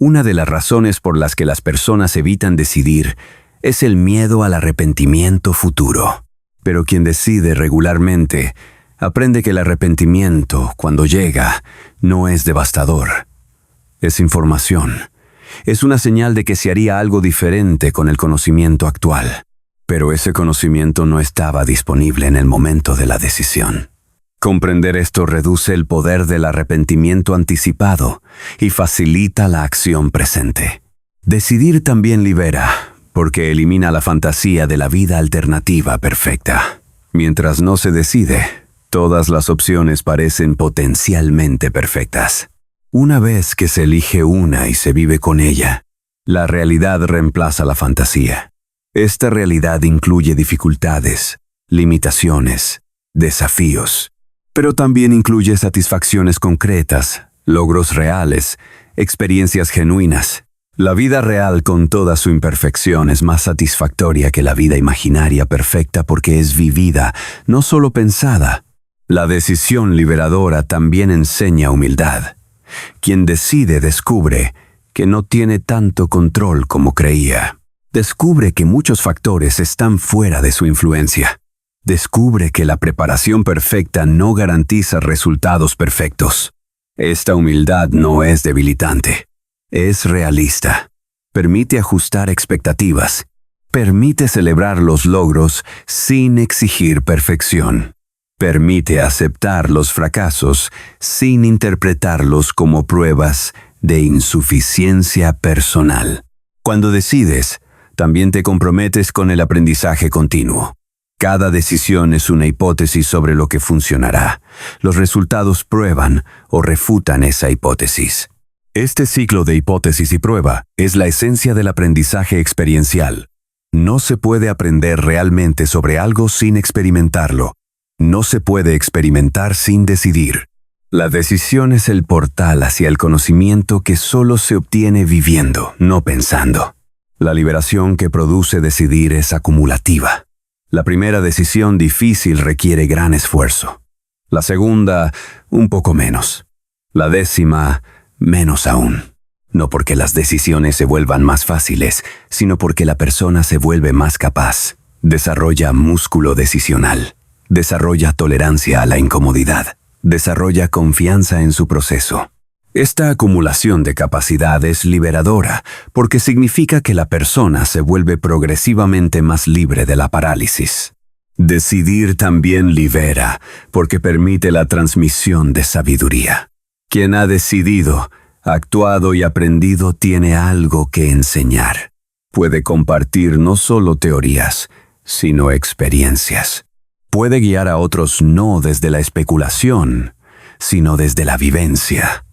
Una de las razones por las que las personas evitan decidir es el miedo al arrepentimiento futuro. Pero quien decide regularmente aprende que el arrepentimiento, cuando llega, no es devastador. Es información. Es una señal de que se haría algo diferente con el conocimiento actual. Pero ese conocimiento no estaba disponible en el momento de la decisión. Comprender esto reduce el poder del arrepentimiento anticipado y facilita la acción presente. Decidir también libera, porque elimina la fantasía de la vida alternativa perfecta. Mientras no se decide, todas las opciones parecen potencialmente perfectas. Una vez que se elige una y se vive con ella, la realidad reemplaza la fantasía. Esta realidad incluye dificultades, limitaciones, desafíos, pero también incluye satisfacciones concretas, logros reales, experiencias genuinas. La vida real con toda su imperfección es más satisfactoria que la vida imaginaria perfecta porque es vivida, no solo pensada. La decisión liberadora también enseña humildad. Quien decide descubre que no tiene tanto control como creía. Descubre que muchos factores están fuera de su influencia. Descubre que la preparación perfecta no garantiza resultados perfectos. Esta humildad no es debilitante. Es realista. Permite ajustar expectativas. Permite celebrar los logros sin exigir perfección. Permite aceptar los fracasos sin interpretarlos como pruebas de insuficiencia personal. Cuando decides, también te comprometes con el aprendizaje continuo. Cada decisión es una hipótesis sobre lo que funcionará. Los resultados prueban o refutan esa hipótesis. Este ciclo de hipótesis y prueba es la esencia del aprendizaje experiencial. No se puede aprender realmente sobre algo sin experimentarlo. No se puede experimentar sin decidir. La decisión es el portal hacia el conocimiento que solo se obtiene viviendo, no pensando. La liberación que produce decidir es acumulativa. La primera decisión difícil requiere gran esfuerzo. La segunda, un poco menos. La décima, menos aún. No porque las decisiones se vuelvan más fáciles, sino porque la persona se vuelve más capaz. Desarrolla músculo decisional. Desarrolla tolerancia a la incomodidad. Desarrolla confianza en su proceso. Esta acumulación de capacidad es liberadora porque significa que la persona se vuelve progresivamente más libre de la parálisis. Decidir también libera porque permite la transmisión de sabiduría. Quien ha decidido, actuado y aprendido tiene algo que enseñar. Puede compartir no solo teorías, sino experiencias. Puede guiar a otros no desde la especulación, sino desde la vivencia.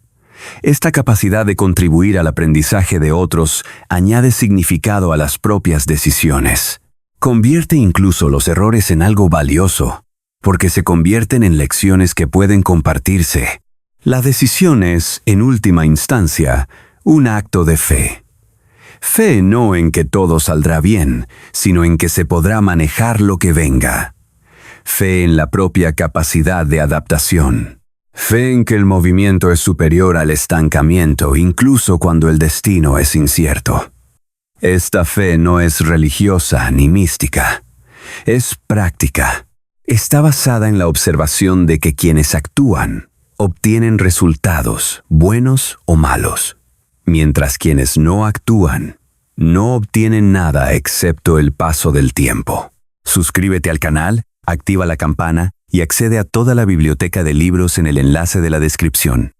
Esta capacidad de contribuir al aprendizaje de otros añade significado a las propias decisiones. Convierte incluso los errores en algo valioso, porque se convierten en lecciones que pueden compartirse. La decisión es, en última instancia, un acto de fe. Fe no en que todo saldrá bien, sino en que se podrá manejar lo que venga. Fe en la propia capacidad de adaptación. Fe en que el movimiento es superior al estancamiento, incluso cuando el destino es incierto. Esta fe no es religiosa ni mística. Es práctica. Está basada en la observación de que quienes actúan obtienen resultados, buenos o malos, mientras quienes no actúan no obtienen nada excepto el paso del tiempo. Suscríbete al canal, activa la campana y accede a toda la biblioteca de libros en el enlace de la descripción.